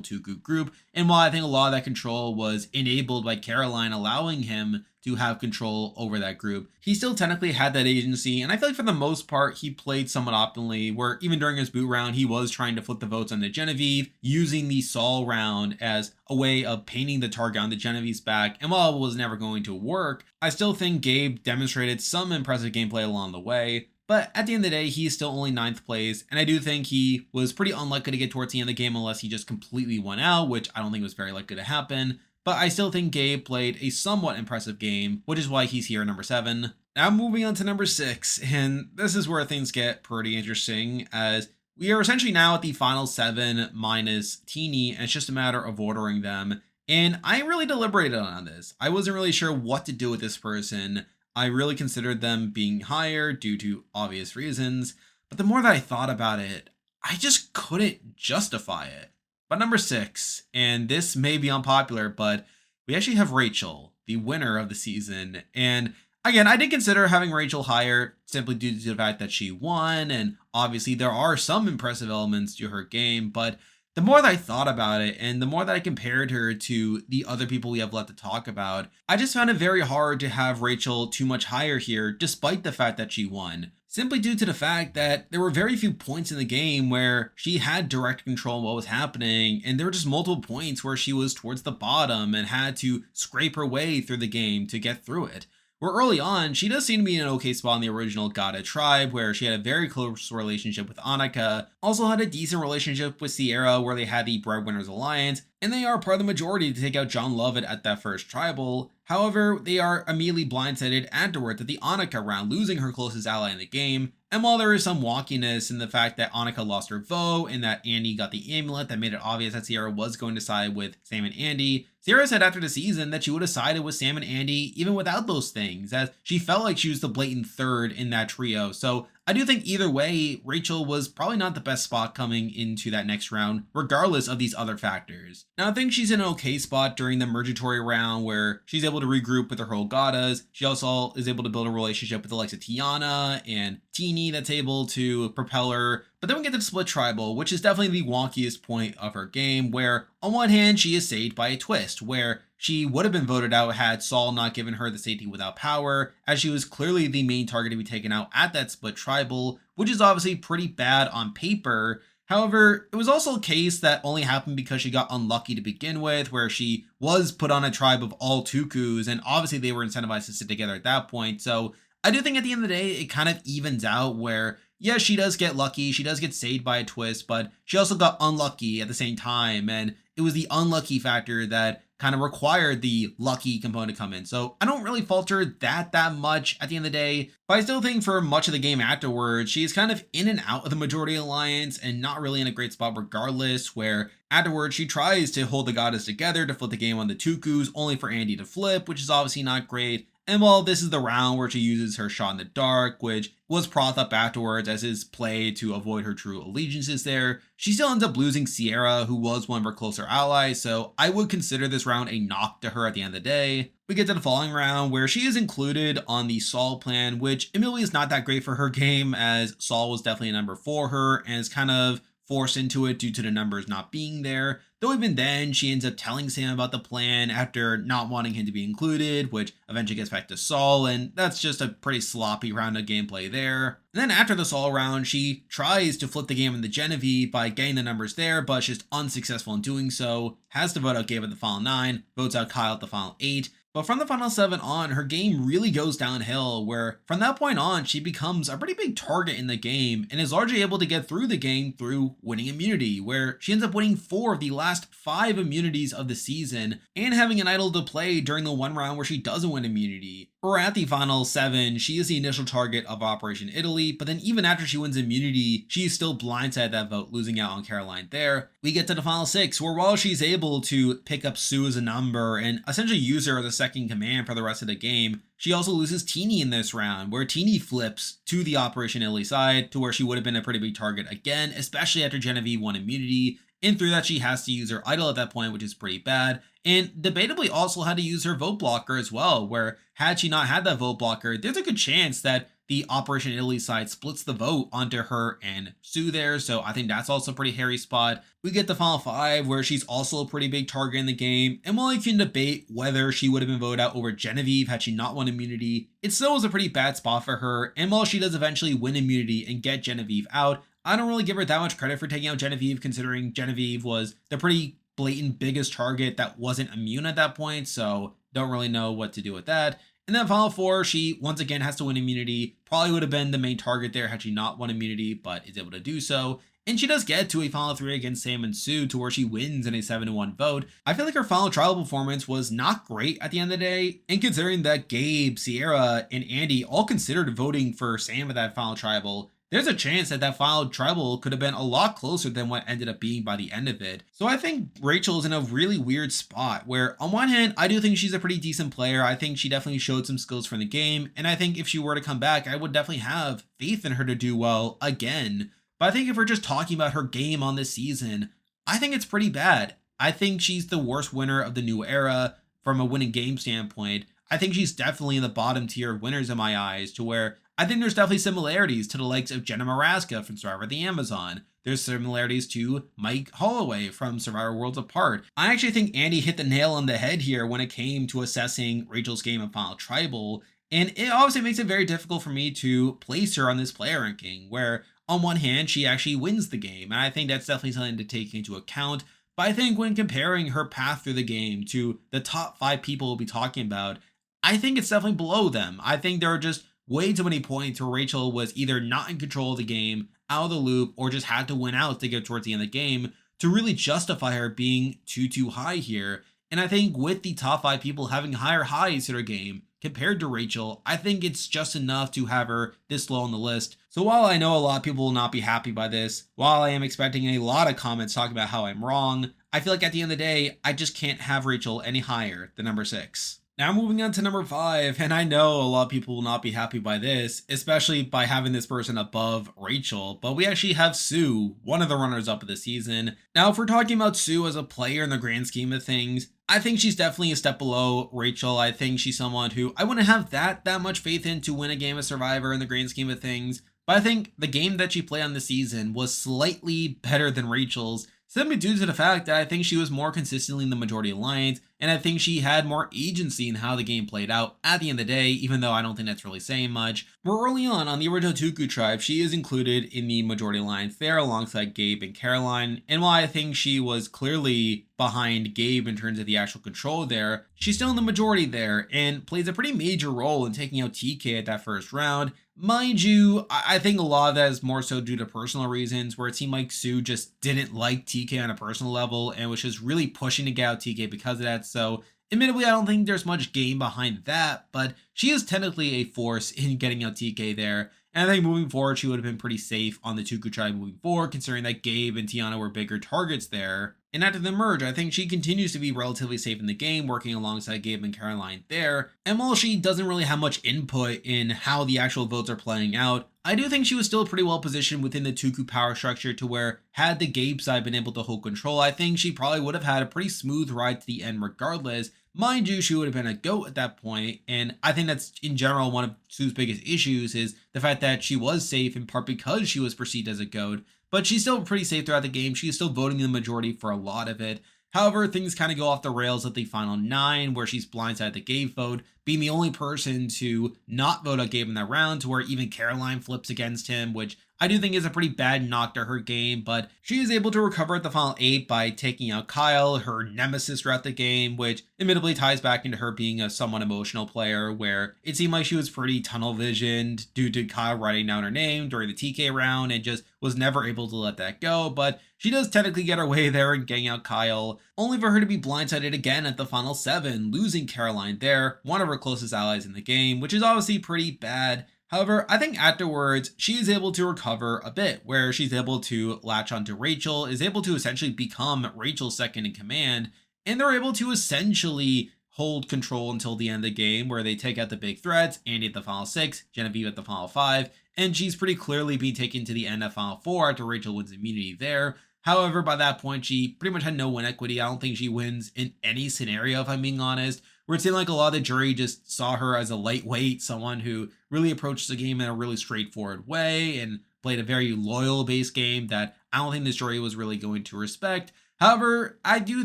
Tuku group. And while I think a lot of that control was enabled by Caroline allowing him to have control over that group, he still technically had that agency. And I feel like for the most part, he played somewhat optimally, where even during his boot round, he was trying to flip the votes onto Genevieve, using the Saul round as a way of painting the target on the Genevieve's back. And while it was never going to work, I still think Gabe demonstrated some impressive gameplay along the way. But at the end of the day, he's still only 9th place, and I do think he was pretty unlikely to get towards the end of the game unless he just completely went out, which I don't think was very likely to happen. But I still think Gabe played a somewhat impressive game, which is why he's here at number 7. Now moving on to number 6, and this is where things get pretty interesting, as we are essentially now at the final 7 minus Teeny, and it's just a matter of ordering them. And I really deliberated on this. I wasn't really sure what to do with this person. I really considered them being higher due to obvious reasons, but the more that I thought about it, I just couldn't justify it. But number 6, and this may be unpopular, but we actually have Rachel, the winner of the season. And again, I did consider having Rachel higher simply due to the fact that she won, and obviously there are some impressive elements to her game, but the more that I thought about it and the more that I compared her to the other people we have left to talk about, I just found it very hard to have Rachel too much higher here, despite the fact that she won. Simply due to the fact that there were very few points in the game where she had direct control of what was happening, and there were just multiple points where she was towards the bottom and had to scrape her way through the game to get through it. Where early on, she does seem to be in an okay spot in the original Gada tribe, where she had a very close relationship with Anuka, also had a decent relationship with Sierra, where they had the Breadwinners Alliance, and they are part of the majority to take out John Lovett at that first tribal. However, they are immediately blindsided afterwards at the Anuka round, losing her closest ally in the game. And while there is some wonkiness in the fact that Anuka lost her vote and that Andy got the amulet that made it obvious that Sierra was going to side with Sam and Andy, Sierra said after the season that she would have sided with Sam and Andy even without those things, as she felt like she was the blatant third in that trio. So I do think either way, Rachel was probably not the best spot coming into that next round, regardless of these other factors. Now, I think she's in an okay spot during the Mergatory round, where she's able to regroup with her whole Gadas. She also is able to build a relationship with the likes of Tiana and Teeny that's able to propel her. But then we get to the split tribal, which is definitely the wonkiest point of her game, where on one hand, she is saved by a twist, where she would have been voted out had Saul not given her the safety without power, as she was clearly the main target to be taken out at that split tribal, which is obviously pretty bad on paper. However, it was also a case that only happened because she got unlucky to begin with, where she was put on a tribe of all Tukus, and obviously they were incentivized to sit together at that point. So I do think at the end of the day, it kind of evens out where, yeah, she does get lucky, she does get saved by a twist, but she also got unlucky at the same time, and it was the unlucky factor that kind of required the lucky component to come in. So I don't really falter that much at the end of the day, but I still think for much of the game afterwards, she's kind of in and out of the majority alliance and not really in a great spot regardless, where afterwards she tries to hold the goddess together to flip the game on the Tukus, only for Andy to flip, which is obviously not great. And while this is the round where she uses her shot in the dark, which was propped up afterwards as his play to avoid her true allegiances there, she still ends up losing Sierra, who was one of her closer allies, so I would consider this round a knock to her at the end of the day. We get to the following round, where she is included on the Saul plan, which admittedly is not that great for her game, as Saul was definitely a number for her, and is kind of forced into it due to the numbers not being there. Though even then, she ends up telling Sam about the plan after not wanting him to be included, which eventually gets back to Saul, and that's just a pretty sloppy round of gameplay there. And then after the Saul round, she tries to flip the game in the Genevie by getting the numbers there, but she's just unsuccessful in doing so, has to vote out Gabe at the final 9, votes out Kyle at the final 8, But from the final 7 on, her game really goes downhill, where from that point on, she becomes a pretty big target in the game and is largely able to get through the game through winning immunity, where she ends up winning 4 of the last 5 immunities of the season and having an idol to play during the one round where she doesn't win immunity. Or at the final 7, she is the initial target of Operation Italy, but then even after she wins immunity, she's still blindsided that vote, losing out on Caroline there. We get to the final 6, where while she's able to pick up Sue as a number and essentially use her as a second command for the rest of the game, she also loses Teeny in this round, where Teeny flips to the Operation Italy side to where she would have been a pretty big target again, especially after Genevie won immunity. And through that, she has to use her idol at that point, which is pretty bad. And debatably also had to use her vote blocker as well, where had she not had that vote blocker, there's a good chance that the Operation Italy side splits the vote onto her and Sue there. So I think that's also a pretty hairy spot. We get the final 5, where she's also a pretty big target in the game. And while you can debate whether she would have been voted out over Genevieve had she not won immunity, it still was a pretty bad spot for her. And while she does eventually win immunity and get Genevieve out, I don't really give her that much credit for taking out Genevieve, considering Genevieve was the pretty blatant biggest target that wasn't immune at that point, so don't really know what to do with that. And then final 4, she once again has to win immunity. Probably would have been the main target there had she not won immunity, but is able to do so. And she does get to a final 3 against Sam and Sue to where she wins in a 7-1 vote. I feel like her final tribal performance was not great at the end of the day, and considering that Gabe, Sierra, and Andy all considered voting for Sam at that final tribal, there's a chance that that final tribal could have been a lot closer than what ended up being by the end of it. So I think Rachel is in a really weird spot where on one hand, I do think she's a pretty decent player. I think she definitely showed some skills from the game. And I think if she were to come back, I would definitely have faith in her to do well again. But I think if we're just talking about her game on this season, I think it's pretty bad. I think she's the worst winner of the new era from a winning game standpoint. I think she's definitely in the bottom tier of winners in my eyes, to where I think there's definitely similarities to the likes of Jenna Maraska from Survivor the Amazon. There's similarities to Mike Holloway from Survivor Worlds Apart. I actually think Andy hit the nail on the head here when it came to assessing Rachel's game of Final Tribal. And it obviously makes it very difficult for me to place her on this player ranking, where on one hand, she actually wins the game. And I think that's definitely something to take into account. But I think when comparing her path through the game to the top 5 people we'll be talking about, I think it's definitely below them. I think there are just way too many points where Rachel was either not in control of the game, out of the loop, or just had to win out to get towards the end of the game to really justify her being too high here. And I think with the top 5 people having higher highs to their game compared to Rachel, I think it's just enough to have her this low on the list. So while I know a lot of people will not be happy by this, while I am expecting a lot of comments talking about how I'm wrong, I feel like at the end of the day, I just can't have Rachel any higher than number 6. Now moving on to number 5, and I know a lot of people will not be happy by this, especially by having this person above Rachel, but we actually have Sue, one of the runners-up of the season. Now if we're talking about Sue as a player in the grand scheme of things, I think she's definitely a step below Rachel. I think she's someone who I wouldn't have that much faith in to win a game of Survivor in the grand scheme of things, but I think the game that she played on the season was slightly better than Rachel's, simply due to the fact that I think she was more consistently in the majority alliance, and I think she had more agency in how the game played out at the end of the day, even though I don't think that's really saying much. More early on the original Tuku tribe, she is included in the majority alliance there alongside Gabe and Caroline, and while I think she was clearly behind Gabe in terms of the actual control there, she's still in the majority there and plays a pretty major role in taking out TK at that first round. Mind you, I think a lot of that is more so due to personal reasons, where it seemed like Sue just didn't like TK on a personal level and was just really pushing to get out TK because of that. So admittedly, I don't think there's much game behind that, but she is technically a force in getting out TK there. And I think moving forward, she would have been pretty safe on the Tuku tribe moving forward, considering that Gabe and Tiana were bigger targets there. And after the merge, I think she continues to be relatively safe in the game, working alongside Gabe and Caroline there. And while she doesn't really have much input in how the actual votes are playing out, I do think she was still pretty well positioned within the Tuku power structure to where, had the Gabe side been able to hold control, I think she probably would have had a pretty smooth ride to the end regardless. Mind you, she would have been a GOAT at that point, and I think that's in general one of Sue's biggest issues is the fact that she was safe in part because she was perceived as a GOAT, but she's still pretty safe throughout the game. She's still voting in the majority for a lot of it. However, things kind of go off the rails at the final 9, where she's blindsided the Gabe vote, being the only person to not vote out Gabe in that round, to where even Caroline flips against him, which I do think is a pretty bad knock to her game, but she is able to recover at the final 8 by taking out Kyle, her nemesis throughout the game, which admittedly ties back into her being a somewhat emotional player, where it seemed like she was pretty tunnel visioned due to Kyle writing down her name during the TK round and just was never able to let that go. But she does technically get her way there and getting out Kyle, only for her to be blindsided again at the final 7, losing Caroline there, one of her closest allies in the game, which is obviously pretty bad. However, I think afterwards, she is able to recover a bit, where she's able to latch onto Rachel, is able to essentially become Rachel's second in command, and they're able to essentially hold control until the end of the game, where they take out the big threats, Andy at the final 6, Genevieve at the final 5, and she's pretty clearly being taken to the end of final 4 after Rachel wins immunity there. However, by that point, she pretty much had no win equity. I don't think she wins in any scenario, if I'm being honest, where it seemed like a lot of the jury just saw her as a lightweight, someone who really approached the game in a really straightforward way and played a very loyal base game that I don't think this jury was really going to respect. However, I do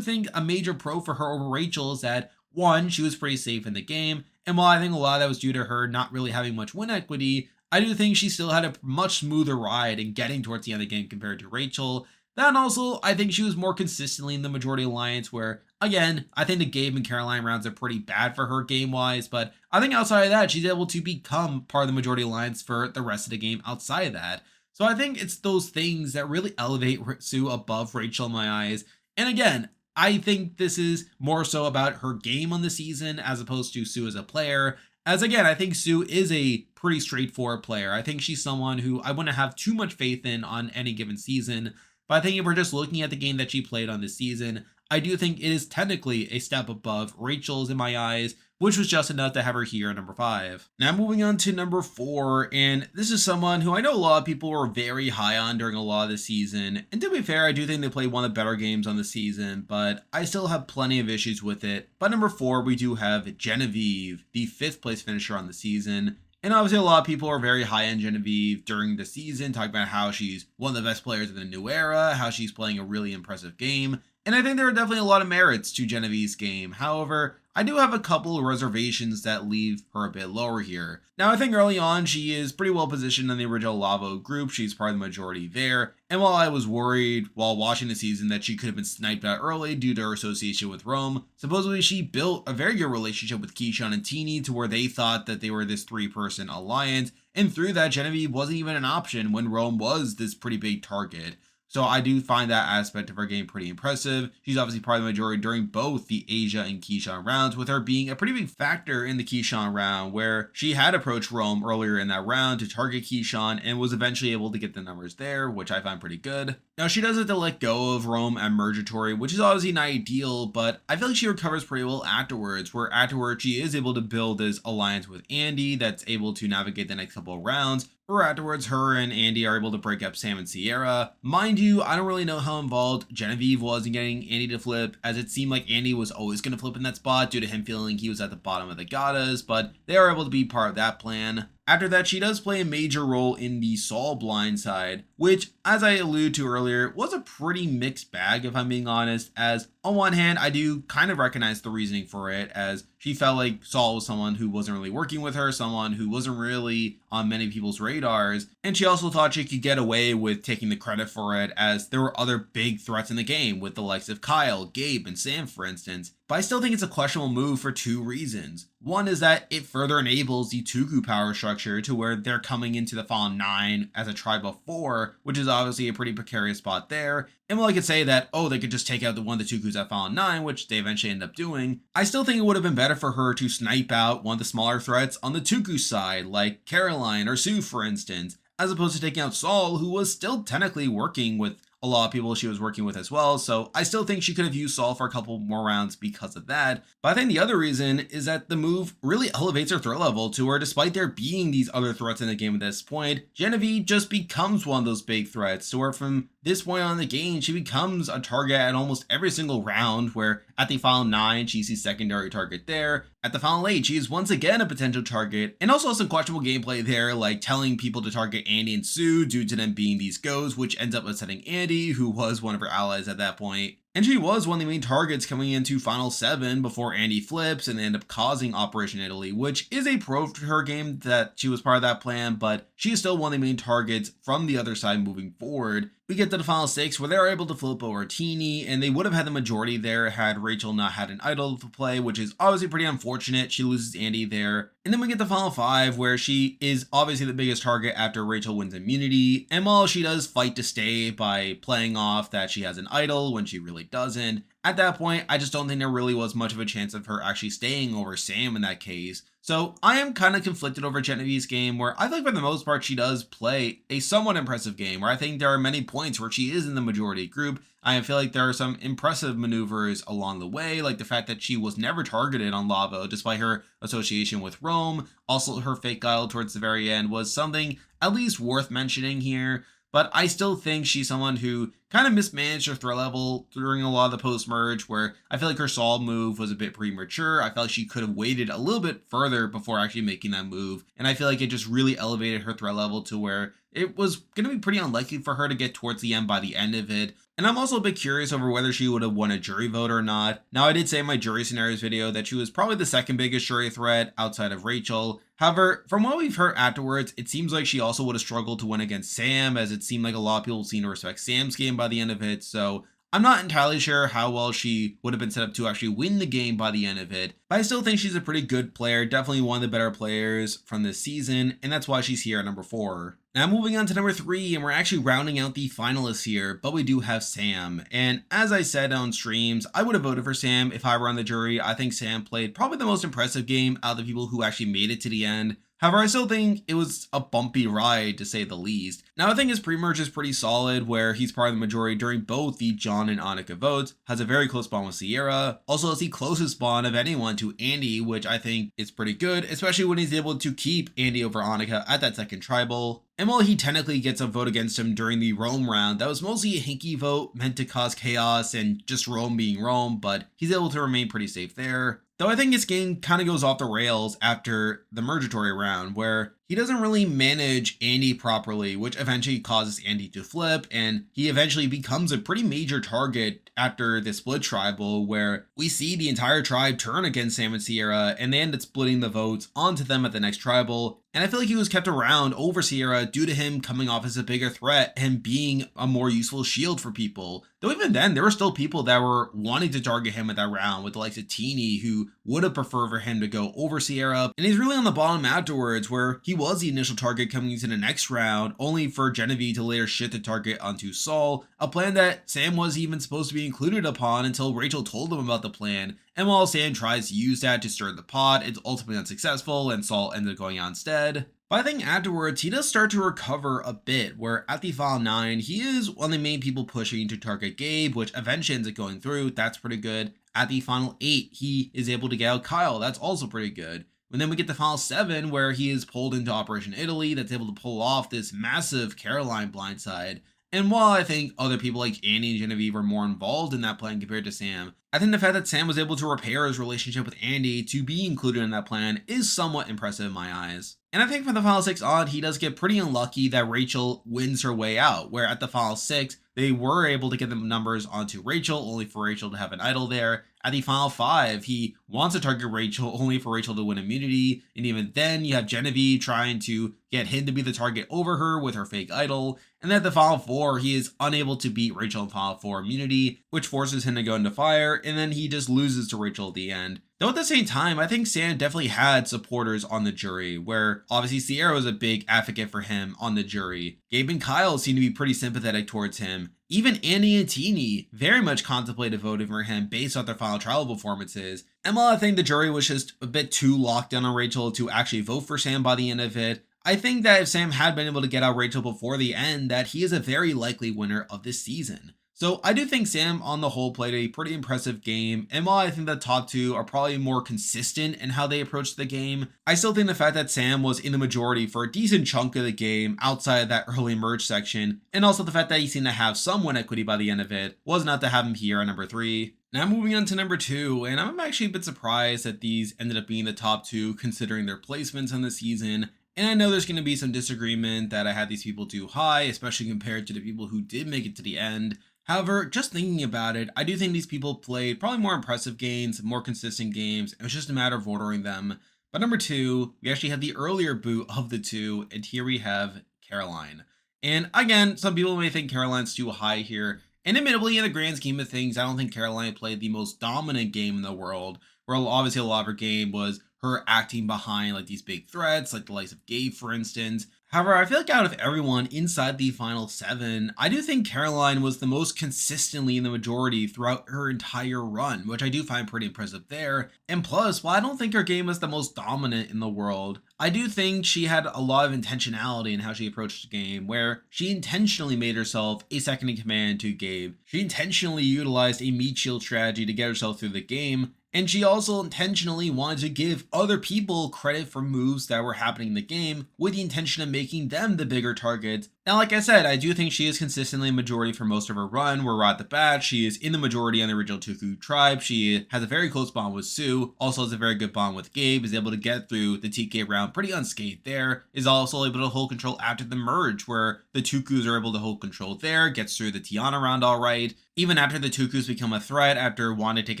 think a major pro for her over Rachel is that, one, she was pretty safe in the game, and while I think a lot of that was due to her not really having much win equity, I do think she still had a much smoother ride in getting towards the end of the game compared to Rachel. Then also, I think she was more consistently in the majority alliance, where, again, I think the Gabe and Caroline rounds are pretty bad for her game-wise, but I think outside of that, she's able to become part of the majority alliance for the rest of the game outside of that. So I think it's those things that really elevate Sue above Rachel in my eyes. And again, I think this is more so about her game on the season as opposed to Sue as a player. As again, I think Sue is a pretty straightforward player. I think she's someone who I wouldn't have too much faith in on any given season. But I think if we're just looking at the game that she played on this season, I do think it is technically a step above Rachel's in my eyes, which was just enough to have her here at number 5. Now moving on to number 4, and this is someone who I know a lot of people were very high on during a lot of the season, and to be fair, I do think they played one of the better games on the season, but I still have plenty of issues with it. But number 4, we do have Genevieve, the 5th place finisher on the season. And obviously a lot of people are very high on Genevieve during the season, talking about how she's one of the best players of the new era, how she's playing a really impressive game. And I think there are definitely a lot of merits to Genevieve's game. However, I do have a couple of reservations that leave her a bit lower here. Now, I think early on, she is pretty well positioned in the original Lavo group. She's part of the majority there. And while I was worried while watching the season that she could have been sniped out early due to her association with Rome, supposedly she built a very good relationship with Kesan and Teeny to where they thought that they were this 3-person alliance. And through that, Genevieve wasn't even an option when Rome was this pretty big target. So I do find that aspect of her game pretty impressive. She's obviously part of the majority during both the Asia and Kesan rounds, with her being a pretty big factor in the Kesan round, where she had approached Rome earlier in that round to target Kesan and was eventually able to get the numbers there, which I find pretty good. Now, she does have to let go of Rome at Mergatory, which is obviously not ideal, but I feel like she recovers pretty well afterwards, where afterwards she is able to build this alliance with Andy that's able to navigate the next couple of rounds. Or afterwards, her and Andy are able to break up Sam and Sierra. Mind you, I don't really know how involved Genevieve was in getting Andy to flip, as it seemed like Andy was always going to flip in that spot due to him feeling he was at the bottom of the Gatas, but they are able to be part of that plan. After that, she does play a major role in the Saul blindside, which, as I alluded to earlier, was a pretty mixed bag if I'm being honest, as on one hand, I do kind of recognize the reasoning for it, as she felt like Saul was someone who wasn't really working with her, someone who wasn't really on many people's radars, and she also thought she could get away with taking the credit for it, as there were other big threats in the game, with the likes of Kyle, Gabe, and Sam, for instance. But I still think it's a questionable move for 2 reasons. One is that it further enables the Tuku power structure to where they're coming into the final 9 as a tribe of 4, which is obviously a pretty precarious spot there. And while I could say that, oh, they could just take out the one of the Tukus at final 9, which they eventually end up doing, I still think it would have been better for her to snipe out one of the smaller threats on the Tuku side, like Caroline or Sue, for instance, as opposed to taking out Saul, who was still technically working with a lot of people she was working with as well, so I still think she could have used Saul for a couple more rounds because of that. But I think the other reason is that the move really elevates her threat level to where, despite there being these other threats in the game at this point, Genevieve just becomes one of those big threats, to where from this point on in the game, she becomes a target at almost every single round, where at the final 9, she's the secondary target there. At the final 8, she is once again a potential target, and also some questionable gameplay there, like telling people to target Andy and Sue due to them being these goes, which ends up upsetting Andy, who was one of her allies at that point. and she was one of the main targets coming into Final 7 before Andy flips and they end up causing Operation Italy, which is a pro for her game that she was part of that plan, but she is still one of the main targets from the other side moving forward. We get to the Final 6 where they are able to flip over Teeny, and they would have had the majority there had Rachel not had an idol to play, which is obviously pretty unfortunate. She loses Andy there. And then we get the Final 5 where she is obviously the biggest target after Rachel wins immunity, and while she does fight to stay by playing off that she has an idol when she really doesn't, at that point I just don't think there really was much of a chance of her actually staying over Sam in that case. So I am kind of conflicted over Genevieve's game, where I think for the most part she does play a somewhat impressive game, where I think there are many points where she is in the majority group. I feel like there are some impressive maneuvers along the way, like the fact that she was never targeted on Lavo despite her association with Rome. Also, her fake idol towards the very end was something at least worth mentioning here. But I still think she's someone who kind of mismanaged her threat level during a lot of the post-merge, where I feel like her Saul move was a bit premature. I felt like she could have waited a little bit further before actually making that move. And I feel like it just really elevated her threat level to where it was going to be pretty unlikely for her to get towards the end by the end of it. And I'm also a bit curious over whether she would have won a jury vote or not. Now, I did say in my jury scenarios video that she was probably the second biggest jury threat outside of Rachel. However, from what we've heard afterwards, it seems like she also would have struggled to win against Sam, as it seemed like a lot of people seemed to respect Sam's game by the end of it. So I'm not entirely sure how well she would have been set up to actually win the game by the end of it, but I still think she's a pretty good player, definitely one of the better players from this season, and that's why she's here at number 4. Now moving on to number 3, and we're actually rounding out the finalists here, but we do have Sam. And as I said on streams, I would have voted for Sam if I were on the jury. I think Sam played probably the most impressive game out of the people who actually made it to the end. However, I still think it was a bumpy ride, to say the least. Now, I think his pre-merge is pretty solid, where he's part of the majority during both the John and Anuka votes, has a very close bond with Sierra, also has the closest bond of anyone to Andy, which I think is pretty good, especially when he's able to keep Andy over Anuka at that second tribal. And while he technically gets a vote against him during the Rome round, that was mostly a hinky vote meant to cause chaos and just Rome being Rome, but he's able to remain pretty safe there. Though I think his game kind of goes off the rails after the Mergatory round, where he doesn't really manage Andy properly, which eventually causes Andy to flip, and he eventually becomes a pretty major target after the split tribal, where we see the entire tribe turn against Sam and Sierra, and they end up splitting the votes onto them at the next tribal. And I feel like he was kept around over Sierra due to him coming off as a bigger threat and being a more useful shield for people. Though even then, there were still people that were wanting to target him at that round, with the likes of Teeny, who would have preferred for him to go over Sierra. And he's really on the bottom afterwards, where he was the initial target coming into the next round, only for Genevie to later shift the target onto Saul, a plan that Sam was even supposed to be included upon until Rachel told him about the plan. And while Sam tries to use that to stir the pot, it's ultimately unsuccessful and Saul ended up going on instead. But I think afterwards, he does start to recover a bit, where at the Final 9, he is one of the main people pushing to target Gabe, which eventually ends up going through. That's pretty good. At the Final 8, he is able to get out Kyle. That's also pretty good. And then we get the Final 7, where he is pulled into Operation Italy, that's able to pull off this massive Caroline blindside. And while I think other people like Annie and Genevieve are more involved in that plan compared to Sam, I think the fact that Sam was able to repair his relationship with Andy to be included in that plan is somewhat impressive in my eyes. And I think from the Final 6 on, he does get pretty unlucky that Rachel wins her way out, where at the Final 6, they were able to get the numbers onto Rachel, only for Rachel to have an idol there. At the Final 5, he wants to target Rachel, only for Rachel to win immunity. And even then, you have Genevie trying to get him to be the target over her with her fake idol. And then at the Final 4, he is unable to beat Rachel in Final 4 immunity, which forces him to go into fire, and then he just loses to Rachel at the end. Though at the same time, I think Sam definitely had supporters on the jury, where obviously Sierra was a big advocate for him on the jury. Gabe and Kyle seem to be pretty sympathetic towards him. Even Andy and Teeny very much contemplated voting for him based on their final trial performances. And while I think the jury was just a bit too locked down on Rachel to actually vote for Sam by the end of it, I think that if Sam had been able to get out Rachel before the end, that he is a very likely winner of this season. So I do think Sam on the whole played a pretty impressive game, and while I think the top two are probably more consistent in how they approached the game, I still think the fact that Sam was in the majority for a decent chunk of the game outside of that early merge section, and also the fact that he seemed to have some win equity by the end of it, was not to have him here at number 3. Now moving on to number 2, and I'm actually a bit surprised that these ended up being the top 2 considering their placements on the season. And I know there's going to be some disagreement that I had these people too high, especially compared to the people who did make it to the end. However, just thinking about it, I do think these people played probably more impressive games, more consistent games. It was just a matter of ordering them. But number two, we actually have the earlier boot of the two, and here we have Caroline. And again, some people may think Caroline's too high here. And admittedly, in the grand scheme of things, I don't think Caroline played the most dominant game in the world, where obviously a lot of her game was her acting behind like these big threats, like the likes of Gabe, for instance. However, I feel like out of everyone inside the final seven, I do think Caroline was the most consistently in the majority throughout her entire run, which I do find pretty impressive there. And plus, while I don't think her game was the most dominant in the world, I do think she had a lot of intentionality in how she approached the game, where she intentionally made herself a second in command to Gabe. She intentionally utilized a meat shield strategy to get herself through the game, and she also intentionally wanted to give other people credit for moves that were happening in the game with the intention of making them the bigger targets. Now, like I said, I do think she is consistently a majority for most of her run, where right at the bat, she is in the majority on the original Tuku tribe. She has a very close bond with Sue, also has a very good bond with Gabe, is able to get through the TK round pretty unscathed there, is also able to hold control after the merge, where the Tukus are able to hold control there, gets through the Tiana round alright. Even after the Tukus become a threat, after wanting to take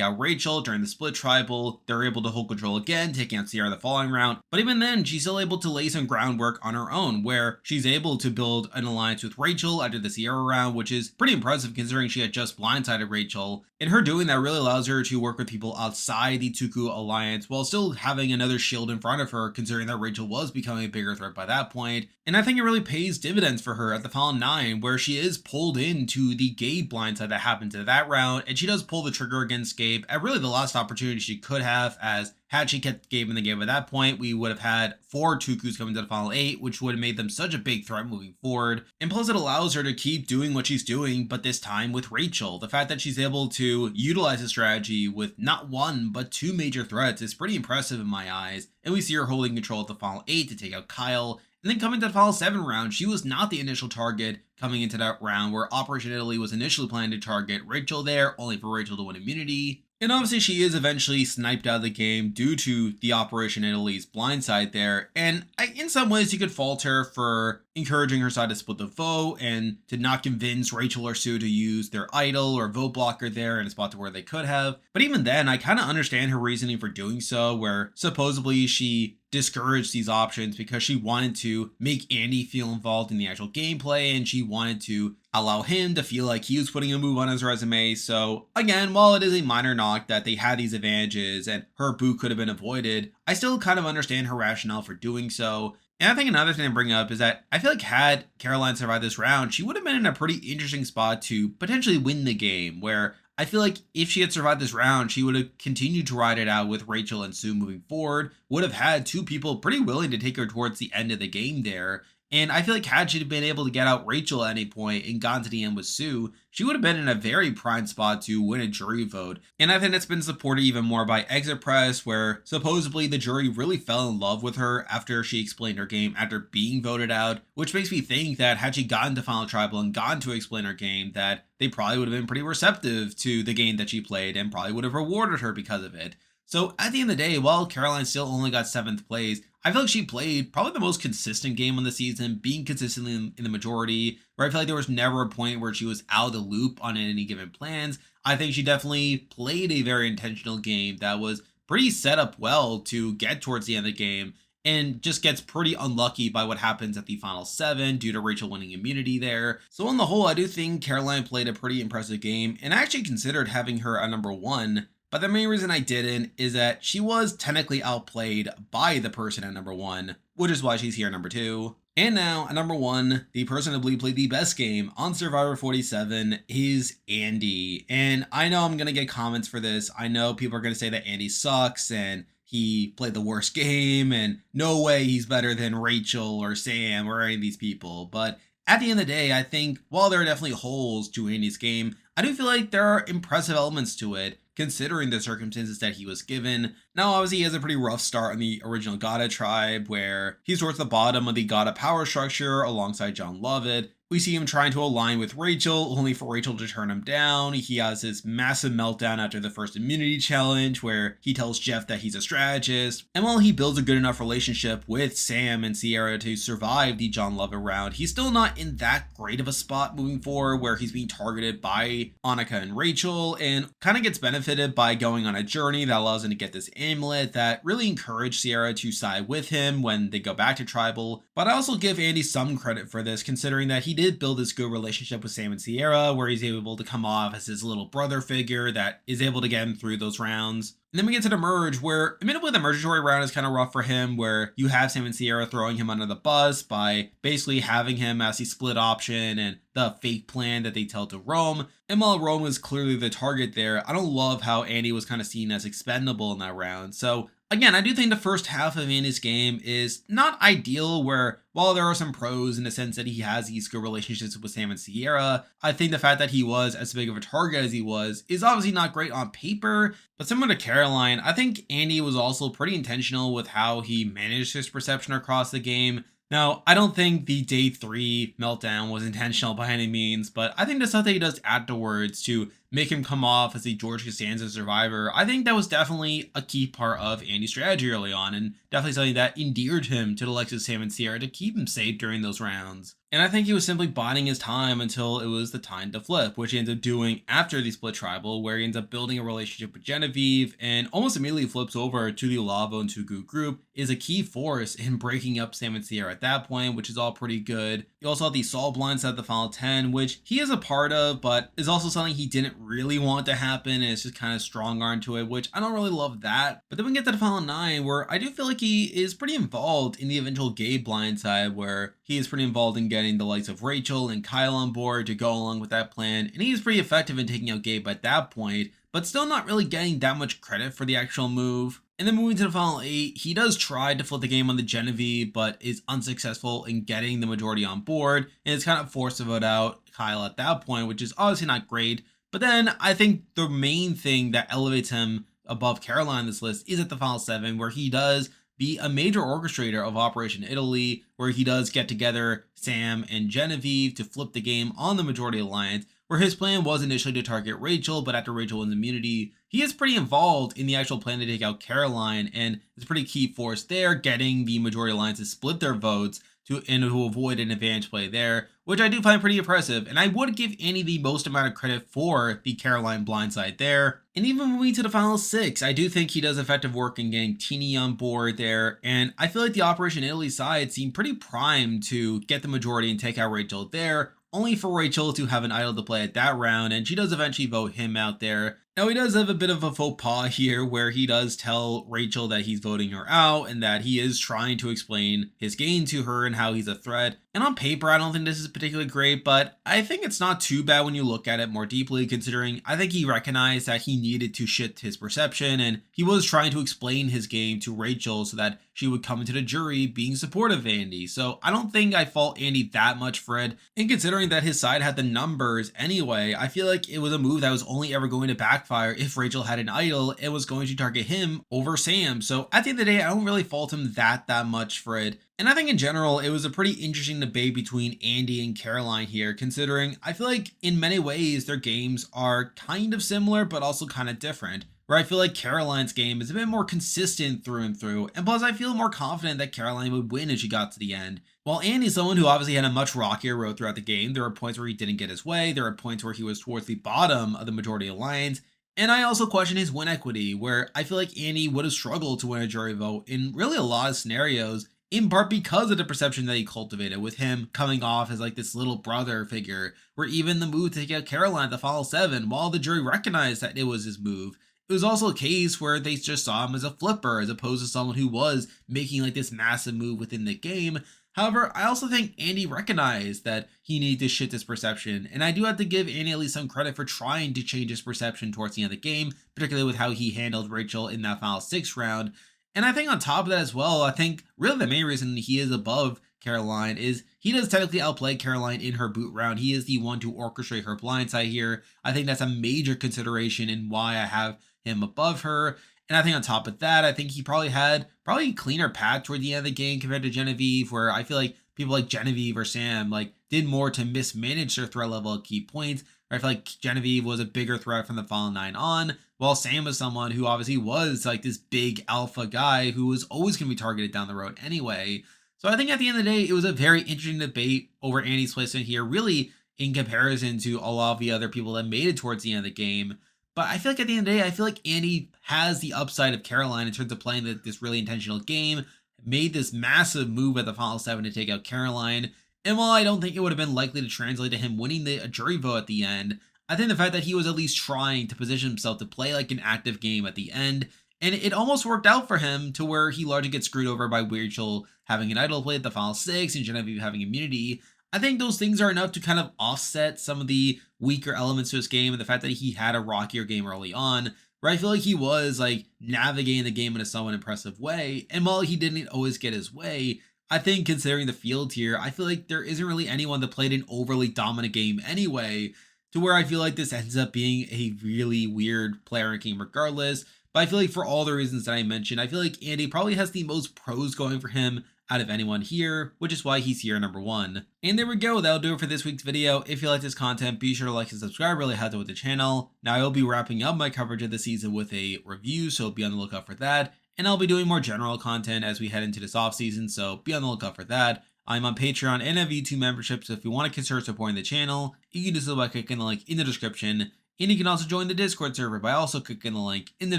out Rachel during the split tribal, they're able to hold control again, taking out Sierra the following round. But even then, she's still able to lay some groundwork on her own, where she's able to build an alliance with Rachel after the Sierra round, which is pretty impressive considering she had just blindsided Rachel. And her doing that really allows her to work with people outside the Tuku alliance while still having another shield in front of her, considering that Rachel was becoming a bigger threat by that point. And I think it really pays dividends for her at the final 9, where she is pulled into the Gabe blindside that happened to that round, and she does pull the trigger against Gabe at really the last opportunity she could have, as had she kept Gabe in the game at that point, we would have had 4 Tukus coming to the final 8, which would have made them such a big threat moving forward. And plus it allows her to keep doing what she's doing, but this time with Rachel. The fact that she's able to utilize a strategy with not one, but 2 major threats is pretty impressive in my eyes. And we see her holding control at the final 8 to take out Kyle. And then coming to the final 7 round, she was not the initial target coming into that round, where Operation Italy was initially planned to target Rachel there, only for Rachel to win immunity. And obviously she is eventually sniped out of the game due to the Operation Italy's blindside there. And in some ways you could fault her for encouraging her side to split the vote and to not convince Rachel or Sue to use their idol or vote blocker there in a spot to where they could have. But even then, I kind of understand her reasoning for doing so, where supposedly she discouraged these options because she wanted to make Andy feel involved in the actual gameplay, and she wanted to allow him to feel like he was putting a move on his resume. So again, while it is a minor knock that they had these advantages and her boot could have been avoided, I still kind of understand her rationale for doing so. And I think another thing to bring up is that I feel like had Caroline survived this round, she would have been in a pretty interesting spot to potentially win the game, where I feel like if she had survived this round, she would have continued to ride it out with Rachel and Sue moving forward, would have had 2 people pretty willing to take her towards the end of the game there. And I feel like had she been able to get out Rachel at any point and gone to the end with Sue, she would have been in a very prime spot to win a jury vote. And I think that's been supported even more by Exit Press, where supposedly the jury really fell in love with her after she explained her game after being voted out, which makes me think that had she gotten to Final Tribal and gone to explain her game, that they probably would have been pretty receptive to the game that she played and probably would have rewarded her because of it. So at the end of the day, while Caroline still only got 7th place, I feel like she played probably the most consistent game on the season, being consistently in the majority, where I feel like there was never a point where she was out of the loop on any given plans. I think she definitely played a very intentional game that was pretty set up well to get towards the end of the game, and just gets pretty unlucky by what happens at the final 7 due to Rachel winning immunity there. So on the whole, I do think Caroline played a pretty impressive game, and I actually considered having her at number 1. But the main reason I didn't is that she was technically outplayed by the person at number 1, which is why she's here at number 2. And now, at number 1, the person I believe played the best game on Survivor 47 is Andy. And I know I'm going to get comments for this. I know people are going to say that Andy sucks and he played the worst game and no way he's better than Rachel or Sam or any of these people. But at the end of the day, I think while there are definitely holes to Andy's game, I do feel like there are impressive elements to it, considering the circumstances that he was given. Now, obviously, he has a pretty rough start in the original Gada tribe, where he's towards the bottom of the Gada power structure alongside John Lovett. We see him trying to align with Rachel, only for Rachel to turn him down. He has this massive meltdown after the first immunity challenge, where he tells Jeff that he's a strategist. And while he builds a good enough relationship with Sam and Sierra to survive the John Lovett round, he's still not in that great of a spot moving forward, where he's being targeted by Anuka and Rachel, and kind of gets benefited by going on a journey that allows him to get this amulet that really encouraged Sierra to side with him when they go back to Tribal. But I also give Andy some credit for this, considering that he did build this good relationship with Sam and Sierra, where he's able to come off as his little brother figure that is able to get him through those rounds. And then we get to the merge, where admittedly the mergatory round is kind of rough for him, where you have Sam and Sierra throwing him under the bus by basically having him as the split option and the fake plan that they tell to Rome. And while Rome was clearly the target there, I don't love how Andy was kind of seen as expendable in that round. So again, I do think the first half of Andy's game is not ideal, where while there are some pros in the sense that he has these good relationships with Sam and Sierra, I think the fact that he was as big of a target as he was is obviously not great on paper. But similar to Caroline, I think Andy was also pretty intentional with how he managed his perception across the game. Now, I don't think the day 3 meltdown was intentional by any means, but I think the stuff that he does afterwards to make him come off as the George Costanza survivor, I think that was definitely a key part of Andy's strategy early on, and definitely something that endeared him to the likes of Sam and Sierra to keep him safe during those rounds. And I think he was simply biding his time until it was the time to flip, which he ends up doing after the split tribal, where he ends up building a relationship with Genevieve and almost immediately flips over to the Lavo and Tugu group, is a key force in breaking up Sam and Sierra at that point, which is all pretty good. You also have the Saul blindside at the final 10, which he is a part of, but is also something he didn't really want to happen, and it's just kind of strong arm to it, which I don't really love that. But then we get to the final 9, where I do feel like he is pretty involved in the eventual Gabe blindside, where he is pretty involved in getting the likes of Rachel and Kyle on board to go along with that plan, and he is pretty effective in taking out Gabe at that point, but still not really getting that much credit for the actual move. And then moving to the final 8, he does try to flip the game on the Genevie, but is unsuccessful in getting the majority on board, and it's kind of forced to vote out Kyle at that point, which is obviously not great. But then I think the main thing that elevates him above Caroline on this list is at the final 7, where he does be a major orchestrator of Operation Italy, where he does get together Sam and Genevieve to flip the game on the majority alliance, where his plan was initially to target Rachel, but after Rachel wins immunity, he is pretty involved in the actual plan to take out Caroline, and is a pretty key force there, getting the majority alliance to split their votes to avoid an advantage play there, which I do find pretty impressive. And I would give Andy the most amount of credit for the Caroline blindside there. And even moving to the final 6, I do think he does effective work in getting Teeny on board there. And I feel like the Operation Italy side seemed pretty primed to get the majority and take out Rachel there, only for Rachel to have an idol to play at that round, and she does eventually vote him out there. Now, he does have a bit of a faux pas here, where he does tell Rachel that he's voting her out and that he is trying to explain his game to her and how he's a threat. And on paper, I don't think this is particularly great, but I think it's not too bad when you look at it more deeply, considering I think he recognized that he needed to shift his perception, and he was trying to explain his game to Rachel so that she would come into the jury being supportive of Andy. So I don't think I fault Andy that much for it. And considering that his side had the numbers anyway, I feel like it was a move that was only ever going to backfire if Rachel had an idol and was going to target him over Sam. So at the end of the day, I don't really fault him that much for it. And I think in general, it was a pretty interesting debate between Andy and Caroline here, considering I feel like in many ways their games are kind of similar, but also kind of different. Where I feel like Caroline's game is a bit more consistent through and through, and plus I feel more confident that Caroline would win as she got to the end. While Andy's someone who obviously had a much rockier road throughout the game, there were points where he didn't get his way, there were points where he was towards the bottom of the majority alliance, and I also question his win equity, where I feel like Andy would have struggled to win a jury vote in really a lot of scenarios, in part because of the perception that he cultivated with him coming off as like this little brother figure, where even the move to take out Caroline at the final 7, while the jury recognized that it was his move, it was also a case where they just saw him as a flipper as opposed to someone who was making like this massive move within the game. However, I also think Andy recognized that he needed to shift his perception, and I do have to give Andy at least some credit for trying to change his perception towards the end of the game, particularly with how he handled Rachel in that final 6 round. And I think on top of that as well, I think really the main reason he is above Caroline is he does technically outplay Caroline in her boot round. He is the one to orchestrate her blindside here. I think that's a major consideration in why I have him above her. And I think on top of that, I think he probably had a cleaner path toward the end of the game compared to Genevie, where I feel like people like Genevie or Sam like did more to mismanage their threat level at key points. I feel like Genevie was a bigger threat from the final 9 on, while Sam was someone who obviously was like this big alpha guy who was always going to be targeted down the road anyway. So I think at the end of the day, it was a very interesting debate over Andy's placement here, really in comparison to a lot of the other people that made it towards the end of the game. But I feel like at the end of the day, I feel like Andy has the upside of Caroline in terms of playing this really intentional game, made this massive move at the final 7 to take out Caroline. And while I don't think it would have been likely to translate to him winning the jury vote at the end, I think the fact that he was at least trying to position himself to play like an active game at the end, and it almost worked out for him to where he largely gets screwed over by Weirchel having an idol play at the final 6 and Genevieve having immunity. I think those things are enough to kind of offset some of the weaker elements to his game and the fact that he had a rockier game early on, where I feel like he was like navigating the game in a somewhat impressive way. And while he didn't always get his way, I think considering the field here, I feel like there isn't really anyone that played an overly dominant game anyway, to where I feel like this ends up being a really weird player ranking regardless. But I feel like for all the reasons that I mentioned, I feel like Andy probably has the most pros going for him out of anyone here, which is why he's here number 1. And there we go, that'll do it for this week's video. If you like this content, be sure to like and subscribe, really helps out with the channel. Now I will be wrapping up my coverage of the season with a review, so be on the lookout for that. And I'll be doing more general content as we head into this off season, so be on the lookout for that. I'm on Patreon and have YouTube membership, so if you want to consider supporting the channel, you can do so by clicking the link in the description. And you can also join the Discord server by also clicking the link in the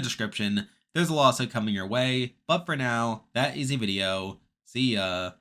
description. There's a lot of stuff coming your way, but for now, that is a video. See ya.